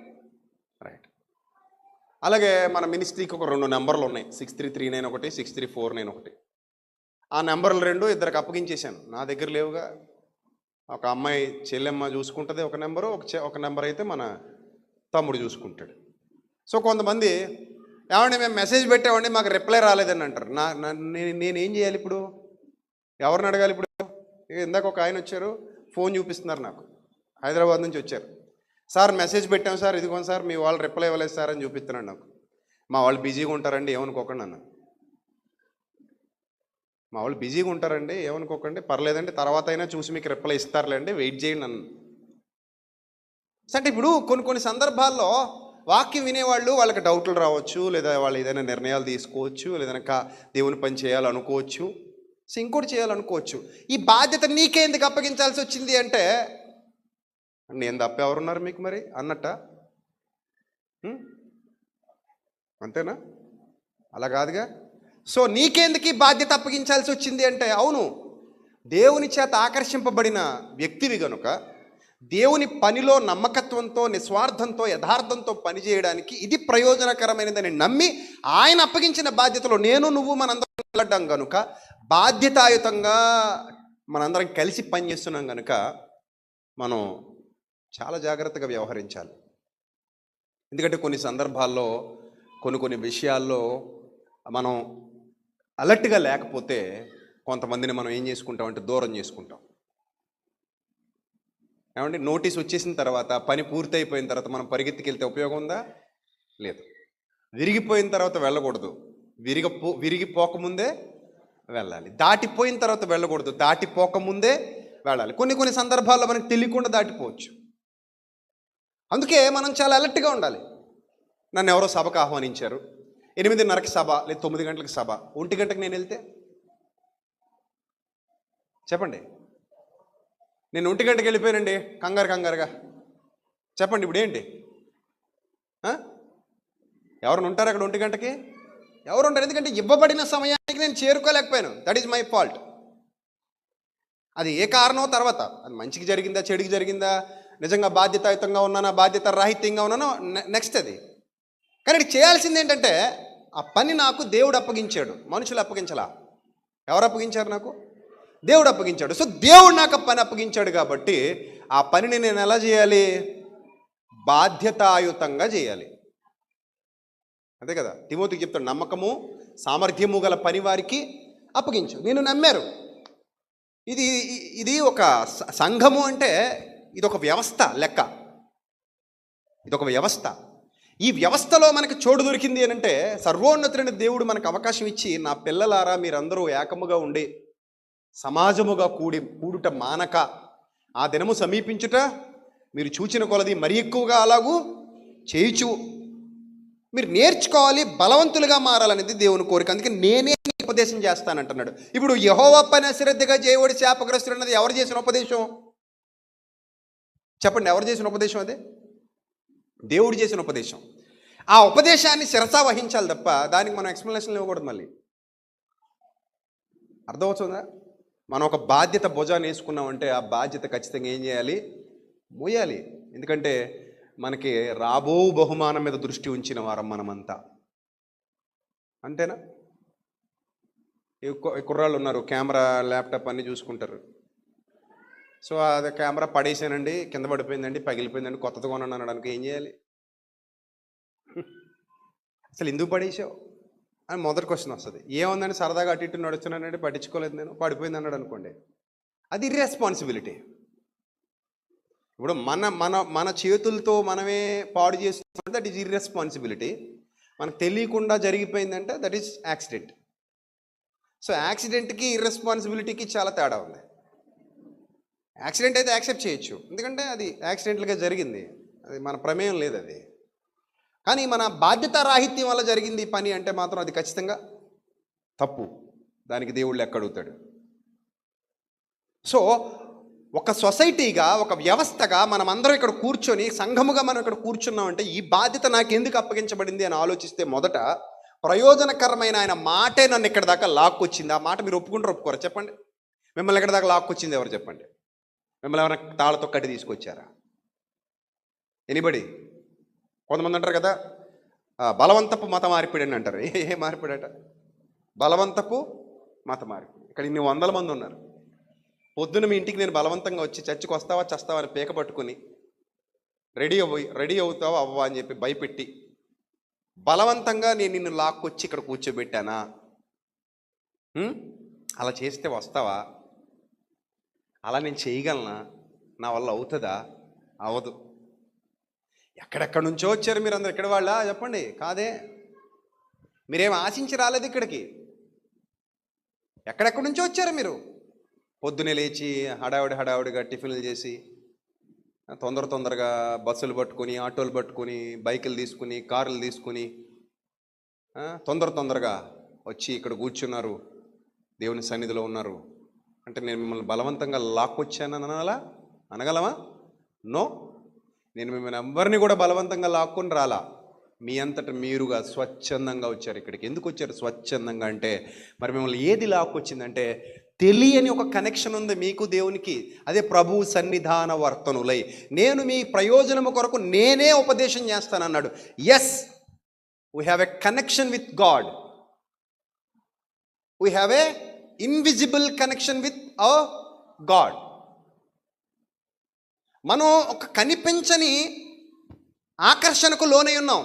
అలాగే మన మినిస్ట్రీకి ఒక 2 నెంబర్లు ఉన్నాయి. 6339 ఒకటి, 6349 ఒకటి. ఆ నెంబర్లు 2 ఇద్దరికి అప్పగించేశాను. నా దగ్గర లేవుగా. ఒక అమ్మాయి చెల్లెమ్మ చూసుకుంటుంది ఒక నెంబరు, ఒక నెంబర్ అయితే మన తమ్ముడు చూసుకుంటాడు. సో కొంతమంది, ఏమండి మేము మెసేజ్ పెట్టామండి మాకు రిప్లై రాలేదని అంటారు. నేనేం చేయాలి ఇప్పుడు? ఎవరిని అడగాలి ఇప్పుడు? ఇందాక ఒక ఆయన వచ్చారు, ఫోన్ చూపిస్తున్నారు నాకు, హైదరాబాద్ నుంచి వచ్చారు. సార్ మెసేజ్ పెట్టాం సార్, ఇదిగోండి సార్ మీ వాళ్ళు రిప్లై ఇవ్వలేదు సార్ అని చూపిస్తున్నాడు నాకు. మా వాళ్ళు బిజీగా ఉంటారండి ఏమనుకోకండి అన్న. మా వాళ్ళు బిజీగా ఉంటారండి ఏమనుకోకండి, పర్లేదండి తర్వాత అయినా చూసి మీకు రిప్లై ఇస్తారులేండి, వెయిట్ చేయండి అన్న. అంటే ఇప్పుడు కొన్ని సందర్భాల్లో వాక్యం వినేవాళ్ళు వాళ్ళకి డౌట్లు రావచ్చు, లేదా వాళ్ళు ఏదైనా నిర్ణయాలు తీసుకోవచ్చు, లేదా దేవుని పని చేయాలనుకోవచ్చు, సో ఇంకోటి చేయాలనుకోవచ్చు. ఈ బాధ్యత నీకే ఎందుకు అప్పగించాల్సి వచ్చింది అంటే, నేను తప్ప ఎవరున్నారు మీకు మరి అన్నట్ట? అంతేనా? అలా కాదుగా. సో నీకెందుకు ఈ బాధ్యత అప్పగించాల్సి వచ్చింది అంటే, అవును దేవుని చేత ఆకర్షింపబడిన వ్యక్తివి గనుక దేవుని పనిలో నమ్మకత్వంతో, నిస్వార్థంతో, యథార్థంతో పనిచేయడానికి ఇది ప్రయోజనకరమైనదని నమ్మి ఆయన అప్పగించిన బాధ్యతలో నేను నువ్వు మనందరం వెళ్ళడం కనుక, బాధ్యతాయుతంగా మనందరం కలిసి పనిచేస్తున్నాం కనుక మనం చాలా జాగ్రత్తగా వ్యవహరించాలి. ఎందుకంటే కొన్ని సందర్భాల్లో కొన్ని విషయాల్లో మనం అలర్ట్గా లేకపోతే కొంతమందిని మనం ఏం చేసుకుంటామంటే దూరం చేసుకుంటాం. ఏమంటే నోటీస్ వచ్చేసిన తర్వాత, పని పూర్తయిపోయిన తర్వాత మనం పరిగెత్తికెళ్తే ఉపయోగం ఉందా? లేదు. విరిగిపోయిన తర్వాత వెళ్ళకూడదు, విరిగిపోకముందే వెళ్ళాలి. దాటిపోయిన తర్వాత వెళ్ళకూడదు, దాటిపోకముందే వెళ్ళాలి. కొన్ని సందర్భాల్లో మనకు తెలియకుండా దాటిపోవచ్చు. అందుకే మనం చాలా అలర్ట్గా ఉండాలి. నన్ను ఎవరో సభకు ఆహ్వానించారు, 8:30కి సభ లేదా 9 గంటలకు సభ, 1 గంటకు నేను వెళ్తే చెప్పండి. నేను 1 గంటకు వెళ్ళిపోయానండి కంగారుగా, చెప్పండి ఇప్పుడు ఏంటి? ఎవరైనా ఉంటారు అక్కడ 1 గంటకి? ఎవరు ఉంటారు? ఎందుకంటే ఇవ్వబడిన సమయానికి నేను చేరుకోలేకపోయాను. That is my fault. అది ఏ కారణం తర్వాత, అది మంచికి జరిగిందా చెడుకి జరిగిందా, నిజంగా బాధ్యతాయుతంగా ఉన్నానా బాధ్యత రాహిత్యంగా ఉన్నానో నెక్స్ట్ అది. కానీ ఇది చేయాల్సింది ఏంటంటే, ఆ పని నాకు దేవుడు అప్పగించాడు, మనుషులు అప్పగించలా. ఎవరు అప్పగించారు? నాకు దేవుడు అప్పగించాడు. సో దేవుడు నాకు పని అప్పగించాడు కాబట్టి ఆ పనిని నేను ఎలా చేయాలి? బాధ్యతాయుతంగా చేయాలి. అంతే కదా. తిమోతికి చెప్తాడు, నమ్మకము సామర్థ్యము గల పని వారికి అప్పగించు. నేను నమ్మారు. ఇది ఒక సంఘము అంటే ఇదొక వ్యవస్థ లెక్క, ఇదొక వ్యవస్థ. ఈ వ్యవస్థలో మనకు చోటు దొరికింది అని అంటే, సర్వోన్నతుడైన దేవుడు మనకు అవకాశం ఇచ్చి, నా పిల్లలారా మీరందరూ ఏకముగా ఉండి సమాజముగా కూడుట మానక ఆ దినము సమీపించుట మీరు చూచిన కొలది మరి ఎక్కువగా అలాగూ చేయుచు మీరు నేర్చుకోవాలి, బలవంతులుగా మారాలనేది దేవుని కోరిక. అందుకే నేనే ఉపదేశం చేస్తానంటున్నాడు. ఇప్పుడు యెహోవా పని అశ్రద్ధగా చేయవాడు శాపగ్రస్తుడు అన్నది ఎవరు చేసిన ఉపదేశం? చెప్పండి, ఎవరు చేసిన ఉపదేశం? అదే దేవుడు చేసిన ఉపదేశం. ఆ ఉపదేశాన్ని శిరసా వహించాలి తప్ప దానికి మనం ఎక్స్ప్లెనేషన్లు ఇవ్వకూడదు. మళ్ళీ అర్థమవుతుందా? మనం ఒక బాధ్యత భుజాన్ని వేసుకున్నామంటే ఆ బాధ్యత ఖచ్చితంగా ఏం చేయాలి? మోయాలి. ఎందుకంటే మనకి రాబో బహుమానం మీద దృష్టి ఉంచిన వారం మనమంతా. అంతేనా? కుర్రాళ్ళు ఉన్నారు, కెమెరా ల్యాప్టాప్ అన్నీ చూసుకుంటారు. సో అది కెమెరా పడేసానండి, కింద పడిపోయిందండి, పగిలిపోయిందండి, కొత్తది కొనండి అనడానికి ఏం చేయాలి? అసలు ఎందుకు పడేసావు అని మొదటి క్వశ్చన్ వస్తుంది. ఏముందని సరదాగా అటు ఇటు నడుస్తున్నానంటే పట్టించుకోలేదు, నేను పడిపోయింది అన్నాడు అనుకోండి, అది ఇర్రెస్పాన్సిబిలిటీ. ఇప్పుడు మన చేతులతో మనమే పాడు చేస్తున్నాం, దట్ ఈజ్ ఇర్రెస్పాన్సిబిలిటీ. మనకు తెలియకుండా జరిగిపోయిందంటే దట్ ఈజ్ యాక్సిడెంట్. సో యాక్సిడెంట్కి ఇర్రెస్పాన్సిబిలిటీకి చాలా తేడా ఉంది. యాక్సిడెంట్ అయితే యాక్సెప్ట్ చేయొచ్చు, ఎందుకంటే అది యాక్సిడెంట్లుగా జరిగింది, అది మన ప్రమేయం లేదు అది. కానీ మన బాధ్యత రాహిత్యం వల్ల జరిగింది ఈ పని అంటే మాత్రం అది ఖచ్చితంగా తప్పు. దానికి దేవుళ్ళు ఎక్కడుగుతాడు. సో ఒక సొసైటీగా, ఒక వ్యవస్థగా మనం అందరం ఇక్కడ కూర్చొని, సంఘముగా మనం ఇక్కడ కూర్చున్నామంటే ఈ బాధ్యత నాకు ఎందుకు అప్పగించబడింది అని ఆలోచిస్తే, మొదట ప్రయోజనకరమైన ఆయన మాటే నన్ను ఇక్కడ దాకా లాక్కొచ్చింది. ఆ మాట మీరు ఒప్పుకుంటారు ఒప్పుకోరా? చెప్పండి. మిమ్మల్ని ఎక్కడ దాకా లాక్కొచ్చింది ఎవరు చెప్పండి? మిమ్మల్ని ఎవరైనా తాళతో కట్టి తీసుకొచ్చారా? ఎనీబడి? కొంతమంది అంటారు కదా, బలవంతపు మత మార్పిడి అని అంటారు. ఏ మార్పిడట? బలవంతపు మత మార్పిడి. ఇక్కడ ఇన్ని 100 మంది ఉన్నారు. పొద్దున మీ ఇంటికి నేను బలవంతంగా వచ్చి చర్చికి వస్తావా చస్తావా అని పీక పట్టుకుని రెడీ అవుతావా అవ్వా అని చెప్పి భయపెట్టి బలవంతంగా నేను నిన్ను లాక్కొచ్చి ఇక్కడ కూర్చోబెట్టానా? అలా చేస్తే వస్తావా? అలా నేను చేయగలనా? నా వల్ల అవుతుందా? అవ్వదు. ఎక్కడెక్కడి నుంచో వచ్చారు మీరు అందరు, ఎక్కడ వాళ్ళ చెప్పండి? కాదే, మీరేం ఆశించి రాలేదు ఇక్కడికి. ఎక్కడెక్కడి నుంచో వచ్చారు మీరు. పొద్దునే లేచి హడావుడిగా టిఫిన్లు చేసి తొందరగా బస్సులు పట్టుకొని, ఆటోలు పట్టుకొని, బైకులు తీసుకుని, కార్లు తీసుకుని తొందరగా వచ్చి ఇక్కడ కూర్చున్నారు, దేవుని సన్నిధిలో ఉన్నారు. అంటే నేను మిమ్మల్ని బలవంతంగా లాక్కొచ్చానని అనగలమా? నో, నేను మిమ్మల్ని ఎవరిని కూడా బలవంతంగా లాక్కొని రాలా. మీ అంతట మీరుగా స్వచ్ఛందంగా వచ్చారు ఇక్కడికి. ఎందుకు వచ్చారు స్వచ్ఛందంగా అంటే, మరి మిమ్మల్ని ఏది లాక్కొచ్చిందంటే తెలియని ఒక కనెక్షన్ ఉంది మీకు దేవునికి. అదే ప్రభు సన్నిధాన వర్తనులై, నేను మీ ప్రయోజనము కొరకు నేనే ఉపదేశం చేస్తానన్నాడు. Yes, we have a connection with God. We have a invisible connection with our God. మనం ఒక కనిపించని ఆకర్షణకు లోనై ఉన్నాం.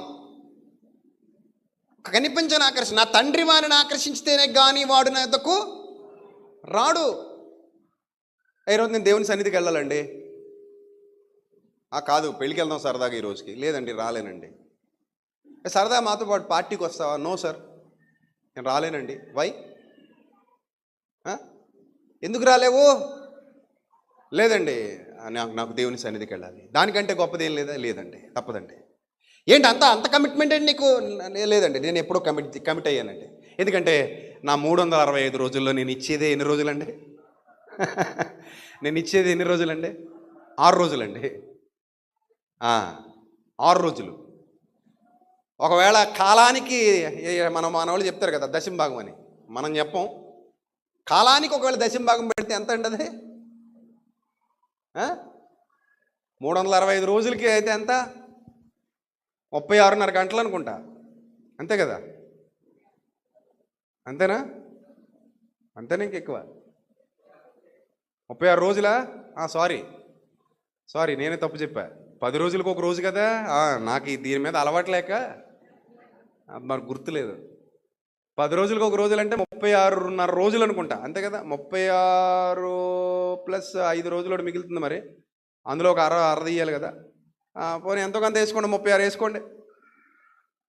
ఒక కనిపించని ఆకర్షణ. నా తండ్రి వారిని ఆకర్షించితేనే కానీ వాడు నా యొద్దకు రాడు. ఈరోజు నేను దేవుని సన్నిధికి వెళ్ళాలండి. కాదు, పెళ్ళికి వెళ్దాం సరదాగా ఈ రోజుకి. లేదండి, రాలేనండి. సరదా మాతో పాటు పార్టీకి వస్తావా? నో సార్, నేను రాలేనండి. వై? ఎందుకు రాలేవు? లేదండి, నాకు దేవుని సన్నిధికి వెళ్ళాలి. దానికంటే గొప్పదేం లేదా? లేదండి, తప్పదండి. ఏంటి అంత కమిట్మెంట్ అండి నీకు? లేదండి, నేను ఎప్పుడో కమిట్ అయ్యానండి. ఎందుకంటే నా 365 రోజుల్లో నేను ఇచ్చేదే ఎన్ని రోజులండి? నేను ఇచ్చేది ఎన్ని రోజులండి? 6 రోజులండి. 6 రోజులు. ఒకవేళ కాలానికి మన వాళ్ళు చెప్తారు కదా దశంభాగం అని, మనం చెప్పం. కాలానికి ఒకవేళ దశంభాగం పెడితే ఎంత అండి అది? 365 రోజులకి అయితే ఎంత? 36.5 గంటలు అనుకుంటా, అంతే కదా? అంతేనా? అంతేనా ఇంకెక్కువ? 36 రోజులా? సారీ, నేనే తప్పు చెప్పా. 10 రోజులకు ఒక రోజు కదా. నాకు దీని మీద అలవాట్లేక మరి గుర్తులేదు. 10 రోజులకు ఒక రోజులు అంటే 36.5 రోజులు అనుకుంటా, అంతే కదా? 36 ప్లస్ 5 రోజులు మిగులుతుంది. మరి అందులో ఒక అర తీయాలి కదా. పోనీ ఎంతో కొంత వేసుకోండి, 36 వేసుకోండి.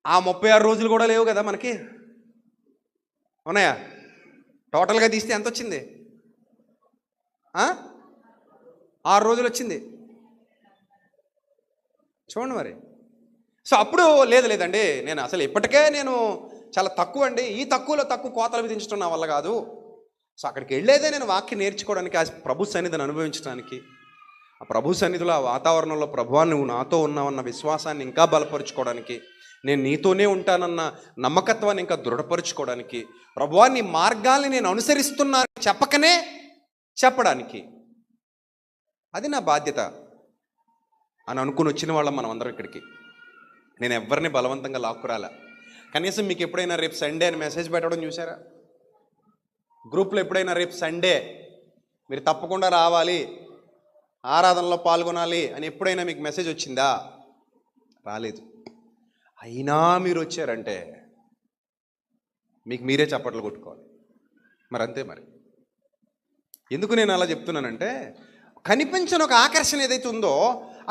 ఆ 36 రోజులు కూడా లేవు కదా మనకి, ఉన్నాయా? టోటల్గా తీస్తే ఎంత వచ్చింది? 6 రోజులు వచ్చింది. చూడండి మరి. సో అప్పుడు లేదండి, నేను అసలు ఇప్పటికే నేను చాలా తక్కువ అండి, ఈ తక్కువలో తక్కువ కోతలు విధించడం నా వల్ల కాదు. సో అక్కడికి వెళ్ళేదే నేను వాక్యం నేర్చుకోవడానికి, ఆ ప్రభు సన్నిధిని అనుభవించడానికి. ఆ ప్రభు సన్నిధిలో, ఆ వాతావరణంలో ప్రభువా నువ్వు నాతో ఉన్నావన్న విశ్వాసాన్ని ఇంకా బలపరుచుకోవడానికి, నేను నీతోనే ఉంటానన్న నమ్మకత్వాన్ని ఇంకా దృఢపరుచుకోవడానికి, ప్రభువా నీ మార్గాల్ని నేను అనుసరిస్తున్నాను చెప్పడానికి. అది నా బాధ్యత అని అనుకుని వచ్చిన వాళ్ళం మనం అందరం ఇక్కడికి. నేను ఎవరిని బలవంతంగా లాక్కురాలా. కనీసం మీకు ఎప్పుడైనా రేపు సండే అని మెసేజ్ పెట్టడం చూసారా? గ్రూప్లో ఎప్పుడైనా రేపు సండే మీరు తప్పకుండా రావాలి, ఆరాధనలో పాల్గొనాలి అని ఎప్పుడైనా మీకు మెసేజ్ వచ్చిందా? రాలేదు. అయినా మీరు వచ్చారంటే మీకు మీరే చప్పట్లు కొట్టుకోవాలి. మరి అంతే. మరి ఎందుకు నేను అలా చెప్తున్నానంటే, కనిపించని ఒక ఆకర్షణ ఏదైతే ఉందో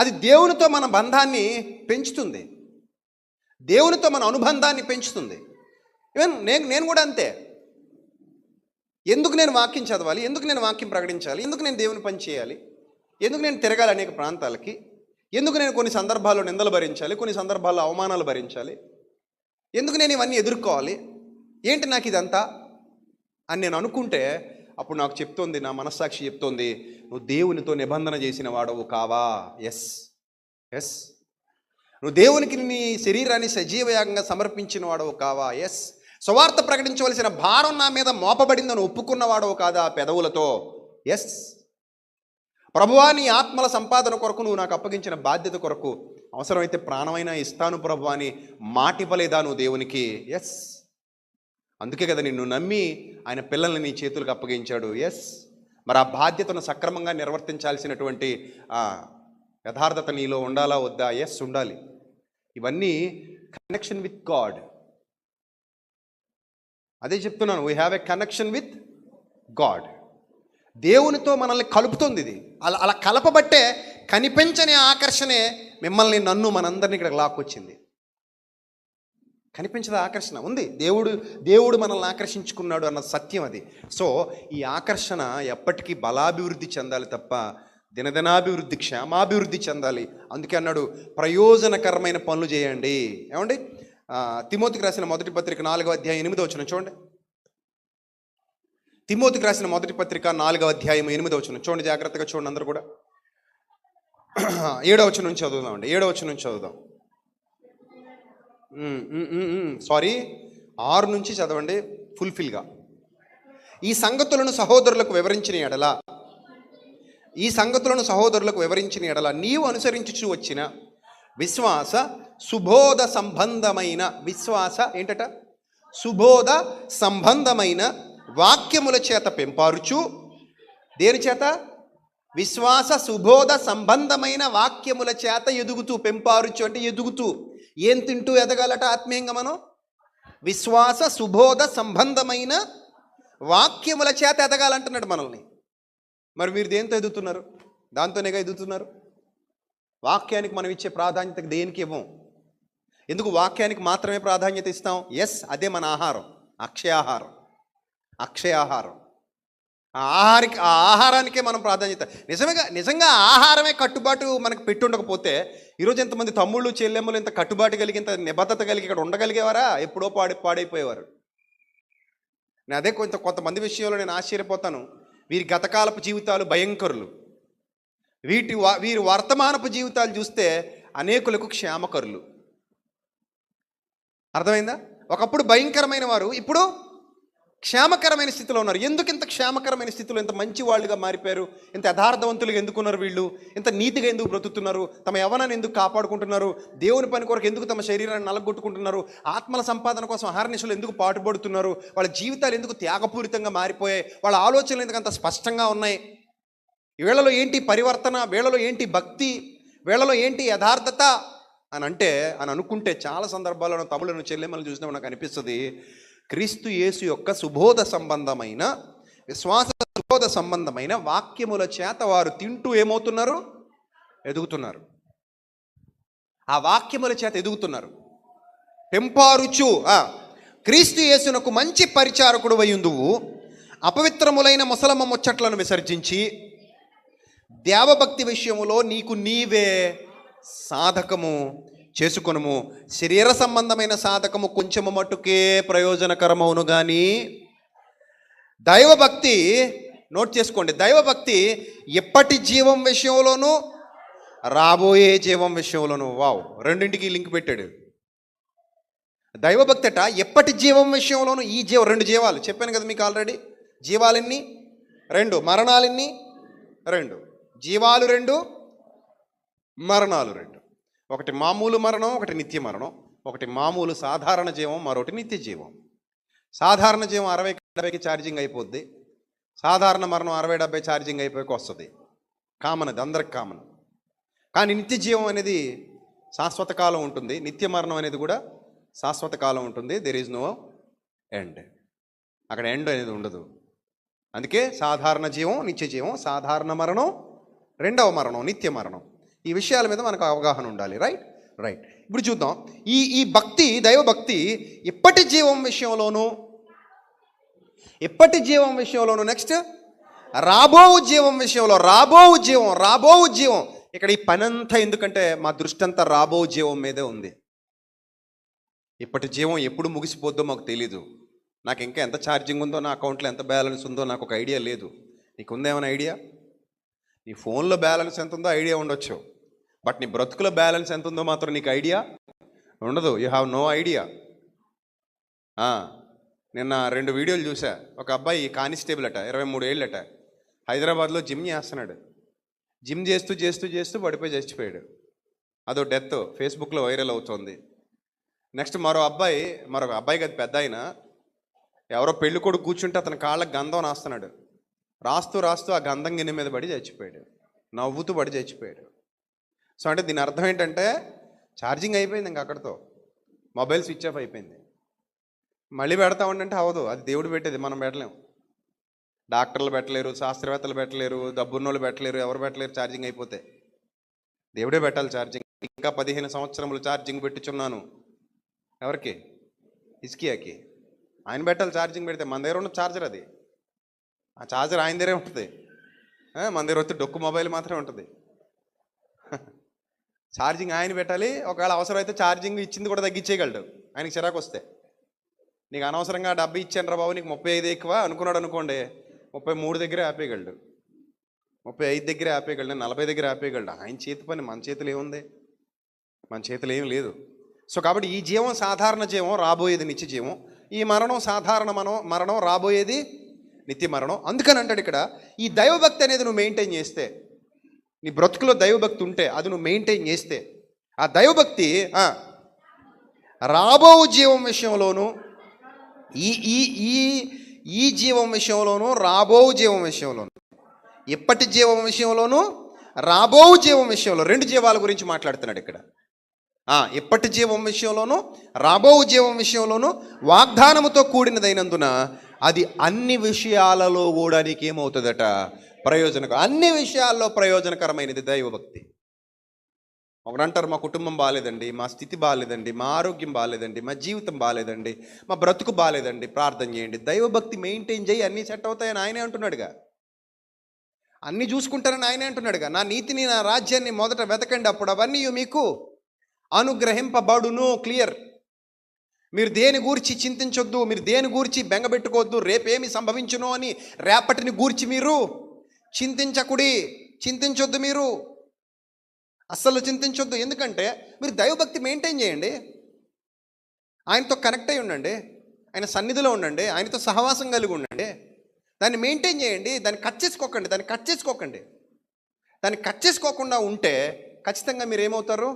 అది దేవునితో మన బంధాన్ని పెంచుతుంది, దేవునితో మన అనుబంధాన్ని పెంచుతుంది. ఈవెన్ నేను కూడా అంతే. ఎందుకు నేను వాక్యం చదవాలి? ఎందుకు నేను వాక్యం ప్రకటించాలి? ఎందుకు నేను దేవుని పని చేయాలి? ఎందుకు నేను తిరగాలి అనేక ప్రాంతాలకి? ఎందుకు నేను కొన్ని సందర్భాల్లో నిందలు భరించాలి, కొన్ని సందర్భాల్లో అవమానాలు భరించాలి? ఎందుకు నేను ఇవన్నీ ఎదుర్కోవాలి? ఏంటి నాకు ఇదంతా అని నేను అనుకుంటే, అప్పుడు నాకు చెప్తోంది, నా మనస్సాక్షి చెప్తోంది, నువ్వు దేవునితో నిబంధన చేసిన వాడవు కావా? ఎస్. నువ్వు దేవునికి నీ శరీరాన్ని సజీవయాగంగా సమర్పించిన వాడవు కావా? ఎస్. సువార్త ప్రకటించవలసిన భారం నా మీద మోపబడిందని ఒప్పుకున్నవాడవు కాదా పెదవులతో? ఎస్. ప్రభువా నీ ఆత్మల సంపాదన కొరకు నువ్వు నాకు అప్పగించిన బాధ్యత కొరకు అవసరమైతే ప్రాణమైనా ఇస్తాను ప్రభువా అని మాటివ్వలేదా నువ్వు దేవునికి? ఎస్. అందుకే కదా నిన్ను నమ్మి ఆయన పిల్లల్ని నీ చేతులకు అప్పగించాడు. ఎస్. మరి ఆ బాధ్యతను సక్రమంగా నిర్వర్తించాల్సినటువంటి యథార్థత నీలో ఉండాలా వద్దా? ఎస్, ఉండాలి. ఇవన్నీ కనెక్షన్ విత్ గాడ్. అదే చెప్తున్నాను, we have a connection with God. దేవునితో మనల్ని కలుపుతుంది ఇది. అలా కలపబట్టే కనిపించని ఆకర్షణే మిమ్మల్ని, నన్ను, మనందరినీ ఇక్కడ లాక్కొచ్చింది. కనిపించదు ఆకర్షణ. ఉంది, దేవుడు మనల్ని ఆకర్షించుకున్నాడు అన్న సత్యం అది. సో ఈ ఆకర్షణ ఎప్పటికీ బలాభివృద్ధి చెందాలి తప్ప దినదినాభివృద్ధి, క్షేమాభివృద్ధి చెందాలి. అందుకే అన్నాడు ప్రయోజనకరమైన పనులు చేయండి. ఏమండి, తిమోతికి రాసిన మొదటి పత్రిక 4వ అధ్యాయం 8వ వచనం చూడండి. తిమోతికి రాసిన మొదటి పత్రిక 4వ అధ్యాయం 8వ వచనం చూడండి, జాగ్రత్తగా చూడండి అందరూ కూడా. 7వ వచనం నుంచి చదువుదామండి. 7వ వచనం నుంచి చదువుదాం. సారీ, 6 నుంచి చదవండి ఫుల్ఫిల్గా. ఈ సంగతులను సహోదరులకు వివరించిన ఎడల నీవు అనుసరించుచు వచ్చిన విశ్వాస సుబోధ సంబంధమైన ఏంటట, సుబోధ సంబంధమైన వాక్యముల చేత పెంపారుచు. దేని చేత? విశ్వాస సుబోధ సంబంధమైన వాక్యముల చేత ఎదుగుతూ. పెంపారుచు అంటే ఎదుగుతూ. ఏం తింటూ ఎదగాలట ఆత్మీయంగా మనం? విశ్వాస సుబోధ సంబంధమైన వాక్యముల చేత ఎదగాలంటున్నాడు మనల్ని. మరి మీరు దేంతో ఎదుగుతున్నారు? దాంతోనేగా ఎదుగుతున్నారు. వాక్యానికి మనం ఇచ్చే ప్రాధాన్యత దేనికి ఇవ్వం. ఎందుకు వాక్యానికి మాత్రమే ప్రాధాన్యత ఇస్తాం? అదే మన ఆహారం, అక్షయాహారం. ఆ ఆహారానికే మనం ప్రాధాన్యత. నిజంగా ఆహారమే కట్టుబాటు మనకు పెట్టుండకపోతే ఈరోజు ఎంతమంది తమ్ముళ్ళు చెల్లెమ్మలు ఇంత కట్టుబాటు కలిగి, ఇంత నిబద్ధత కలిగి ఇక్కడ ఉండగలిగేవారా? ఎప్పుడో పాడైపోయేవారు. నేను అదే కొంతమంది విషయంలో నేను ఆశ్చర్యపోతాను. వీరి గతకాలపు జీవితాలు భయంకరులు, వీరి వర్తమానపు జీవితాలు చూస్తే అనేకులకు క్షేమకరులు. అర్థమైందా? ఒకప్పుడు భయంకరమైన వారు ఇప్పుడు క్షేమకరమైన స్థితిలో ఉన్నారు. ఎందుకు ఇంత క్షేమకరమైన స్థితిలో ఇంత మంచి వాళ్ళుగా మారిపోయారు? ఇంత యథార్థవంతులుగా ఎందుకున్నారు వీళ్ళు? ఇంత నీతిగా ఎందుకు బ్రతుకుతున్నారు? తమ యవ్వనాన్ని ఎందుకు కాపాడుకుంటున్నారు? దేవుని పని కొరకు ఎందుకు తమ శరీరాన్ని నలగొట్టుకుంటున్నారు? ఆత్మల సంపాదన కోసం అహర్నిశలు ఎందుకు పాటుపడుతున్నారు? వాళ్ళ జీవితాలు ఎందుకు త్యాగపూరితంగా మారిపోయాయి? వాళ్ళ ఆలోచనలు ఎందుకు అంత స్పష్టంగా ఉన్నాయి? వీళ్ళలో ఏంటి పరివర్తన? వీళ్ళలో ఏంటి భక్తి? వీళ్ళలో ఏంటి యథార్థత అని అనుకుంటే చాలా సందర్భాల్లో తమ్ముళ్ళను చెల్లెమ్మలను చూసినప్పుడు నాకు అనిపిస్తుంది, క్రీస్తు యేసు యొక్క సుబోధ సంబంధమైన, విశ్వాస సుబోధ సంబంధమైన వాక్యముల చేత వారు తింటూ ఏమవుతున్నారు? ఎదుగుతున్నారు. ఆ వాక్యముల చేత ఎదుగుతున్నారు. పెంపారుచు. క్రీస్తు యేసునకు మంచి పరిచారకుడు అయ్యుందువు, అపవిత్రములైన ముసలమ్మ ముచ్చట్లను విసర్జించి దేవభక్తి విషయములో నీకు నీవే సాధకము చేసుకొనుము. శరీర సంబంధమైన సాధకము కొంచెము మట్టుకే ప్రయోజనకరమవును కానీ దైవభక్తి, నోట్ చేసుకోండి, దైవభక్తి ఎప్పటి జీవం విషయంలోనూ రాబోయే జీవం విషయంలోనూ. రెండింటికి లింక్ పెట్టాడు. దైవభక్తి అట ఎప్పటి జీవం విషయంలోనూ. ఈ 2 జీవాలు చెప్పాను కదా మీకు ఆల్రెడీ. జీవాలెన్ని? 2. మరణాలెన్ని? 2. జీవాలు 2, మరణాలు 2. ఒకటి మామూలు మరణం, ఒకటి నిత్య మరణం. ఒకటి మామూలు సాధారణ జీవం, మరొకటి నిత్య జీవం. సాధారణ జీవం 60-70కి ఛార్జింగ్ అయిపోద్ది. సాధారణ మరణం 60-70 ఛార్జింగ్ అయిపోయాక వస్తుంది. కామన్, అది అందరికి కామన్. కానీ నిత్య జీవం అనేది శాశ్వత కాలం ఉంటుంది. నిత్య మరణం అనేది కూడా శాశ్వత కాలం ఉంటుంది. There is no end. అక్కడ ఎండ్ అనేది ఉండదు. అందుకే సాధారణ జీవం, నిత్య జీవం, సాధారణ మరణం, రెండవ మరణం, నిత్య మరణం. ఈ విషయాల మీద మనకు అవగాహన ఉండాలి. రైట్. ఇప్పుడు చూద్దాం. ఈ భక్తి, దైవభక్తి ఎప్పటి జీవం విషయంలోనూ, నెక్స్ట్ రాబో జీవం విషయంలో. రాబో జీవం. ఇక్కడ ఈ పని అంతా ఎందుకంటే మా దృష్టి అంతా రాబో జీవం మీదే ఉంది. ఇప్పటి జీవం ఎప్పుడు ముగిసిపోద్దో మాకు తెలీదు. నాకు ఇంకా ఎంత ఛార్జింగ్ ఉందో, నా అకౌంట్లో ఎంత బ్యాలెన్స్ ఉందో నాకు ఒక ఐడియా లేదు. నీకు ఉందేమైనా ఐడియా? నీ ఫోన్లో బ్యాలెన్స్ ఎంత ఉందో ఐడియా ఉండొచ్చు, బట్ నీ బ్రతుకుల బ్యాలెన్స్ ఎంత ఉందో మాత్రం నీకు ఐడియా ఉండదు. You have no idea. నిన్న 2 వీడియోలు చూసా. ఒక అబ్బాయి కానిస్టేబుల్ అట, 23 ఏళ్ళట, హైదరాబాద్లో జిమ్ చేస్తున్నాడు. జిమ్ చేస్తూ పడిపోయి చచ్చిపోయాడు. అదో డెత్ ఫేస్బుక్లో వైరల్ అవుతోంది. నెక్స్ట్ మరొక అబ్బాయి కదా పెద్ద ఆయన, ఎవరో పెళ్లి కొడుకు కూర్చుంటే అతని కాళ్ళకి గంధం రాస్తూ ఆ గంధం గిన్నె మీద పడి చచ్చిపోయాడు. నవ్వుతూ పడి చచ్చిపోయాడు. సో అంటే దీని అర్థం ఏంటంటే ఛార్జింగ్ అయిపోయింది, ఇంకా అక్కడితో మొబైల్ స్విచ్ ఆఫ్ అయిపోయింది. మళ్ళీ పెడతా ఉండంటే అవ్వదు. అది దేవుడు పెట్టేది, మనం పెట్టలేము. డాక్టర్లు పెట్టలేరు, శాస్త్రవేత్తలు పెట్టలేరు, డబ్బున్నోళ్ళు పెట్టలేరు, ఎవరు పెట్టలేరు. ఛార్జింగ్ అయిపోతే దేవుడే పెట్టాలి ఛార్జింగ్. ఇంకా 15 సంవత్సరములు ఛార్జింగ్ పెట్టుచున్నాను. ఎవరికి? హిజ్కియాకి. ఆయన పెట్టాలి ఛార్జింగ్ పెడితే. మన దగ్గర ఉన్న ఛార్జర్ అది. ఆ ఛార్జర్ ఆయన దగ్గరే ఉంటుంది. మన దగ్గర వచ్చి డొక్కు మొబైల్ మాత్రమే ఉంటుంది. ఛార్జింగ్ ఆయన పెట్టాలి. ఒకవేళ అవసరమైతే ఛార్జింగ్ ఇచ్చింది కూడా తగ్గించేయగలడు ఆయనకి చిరాకు వస్తే. నీకు అనవసరంగా 70 ఇచ్చాను రా బాబు, నీకు 35 ఎక్కువ అనుకున్నాడు అనుకోండి, 33 దగ్గరే ఆపేయగలడు, 35 దగ్గరే ఆపేయగలడు, 40 దగ్గర ఆపేయగలడు. ఆయన చేతి పని. మన చేతులు ఏముంది? మన చేతులు ఏం లేదు. సో కాబట్టి ఈ జీవం సాధారణ జీవం, రాబోయేది నిత్య జీవం. ఈ మరణం సాధారణ మరణం, రాబోయేది నిత్య మరణం. అందుకని అంటాడు ఇక్కడ, ఈ దైవభక్తి అనేది నువ్వు మెయింటైన్ చేస్తే, నీ బ్రతుకులో దైవభక్తి ఉంటే, అది నువ్వు మెయింటైన్ చేస్తే, ఆ దైవభక్తి రాబో జీవం విషయంలోనూ, ఈ ఈ ఈ ఈ జీవం విషయంలోనూ, రాబో జీవం విషయంలోనూ, ఇప్పటి జీవం విషయంలోనూ, రాబో జీవం విషయంలో 2 జీవాల గురించి మాట్లాడుతున్నాడు ఇక్కడ. ఇప్పటి జీవం విషయంలోనూ, రాబో జీవం విషయంలోనూ వాగ్దానముతో కూడినదైనందున అది అన్ని విషయాలలో కూడా నీకేమవుతుందట? ప్రయోజనకరం. అన్ని విషయాల్లో ప్రయోజనకరమైనది దైవభక్తి. ఒకడంటారు, మా కుటుంబం బాగాలేదండి, మా స్థితి బాగాలేదండి, మా ఆరోగ్యం బాగాలేదండి, మా జీవితం బాగాలేదండి, మా బ్రతుకు బాగాలేదండి, ప్రార్థన చేయండి. దైవభక్తి మెయింటైన్ చేయి, అన్నీ సెట్ అవుతాయని ఆయనే అంటున్నాడుగా. అన్నీ చూసుకుంటారని ఆయనే అంటున్నాడుగా. నా నీతిని, నా రాజ్యాన్ని మొదట వెతకండి, అప్పుడు అవన్నీ మీకు అనుగ్రహింపబడును. క్లియర్. మీరు దేని గూర్చి చింతించొద్దు, మీరు దేని గూర్చి బెంగబెట్టుకోవద్దు, రేపేమి సంభవించునో అని రేపటిని గూర్చి మీరు చింతించొద్దు. మీరు అస్సలు చింతించొద్దు. ఎందుకంటే మీరు దైవభక్తి మెయింటైన్ చేయండి, ఆయనతో కనెక్ట్ అయి ఉండండి, ఆయన సన్నిధిలో ఉండండి, ఆయనతో సహవాసం కలిగి ఉండండి, దాన్ని మెయింటైన్ చేయండి. దాన్ని కట్ చేసుకోకుండా ఉంటే ఖచ్చితంగా మీరు ఏమవుతారు?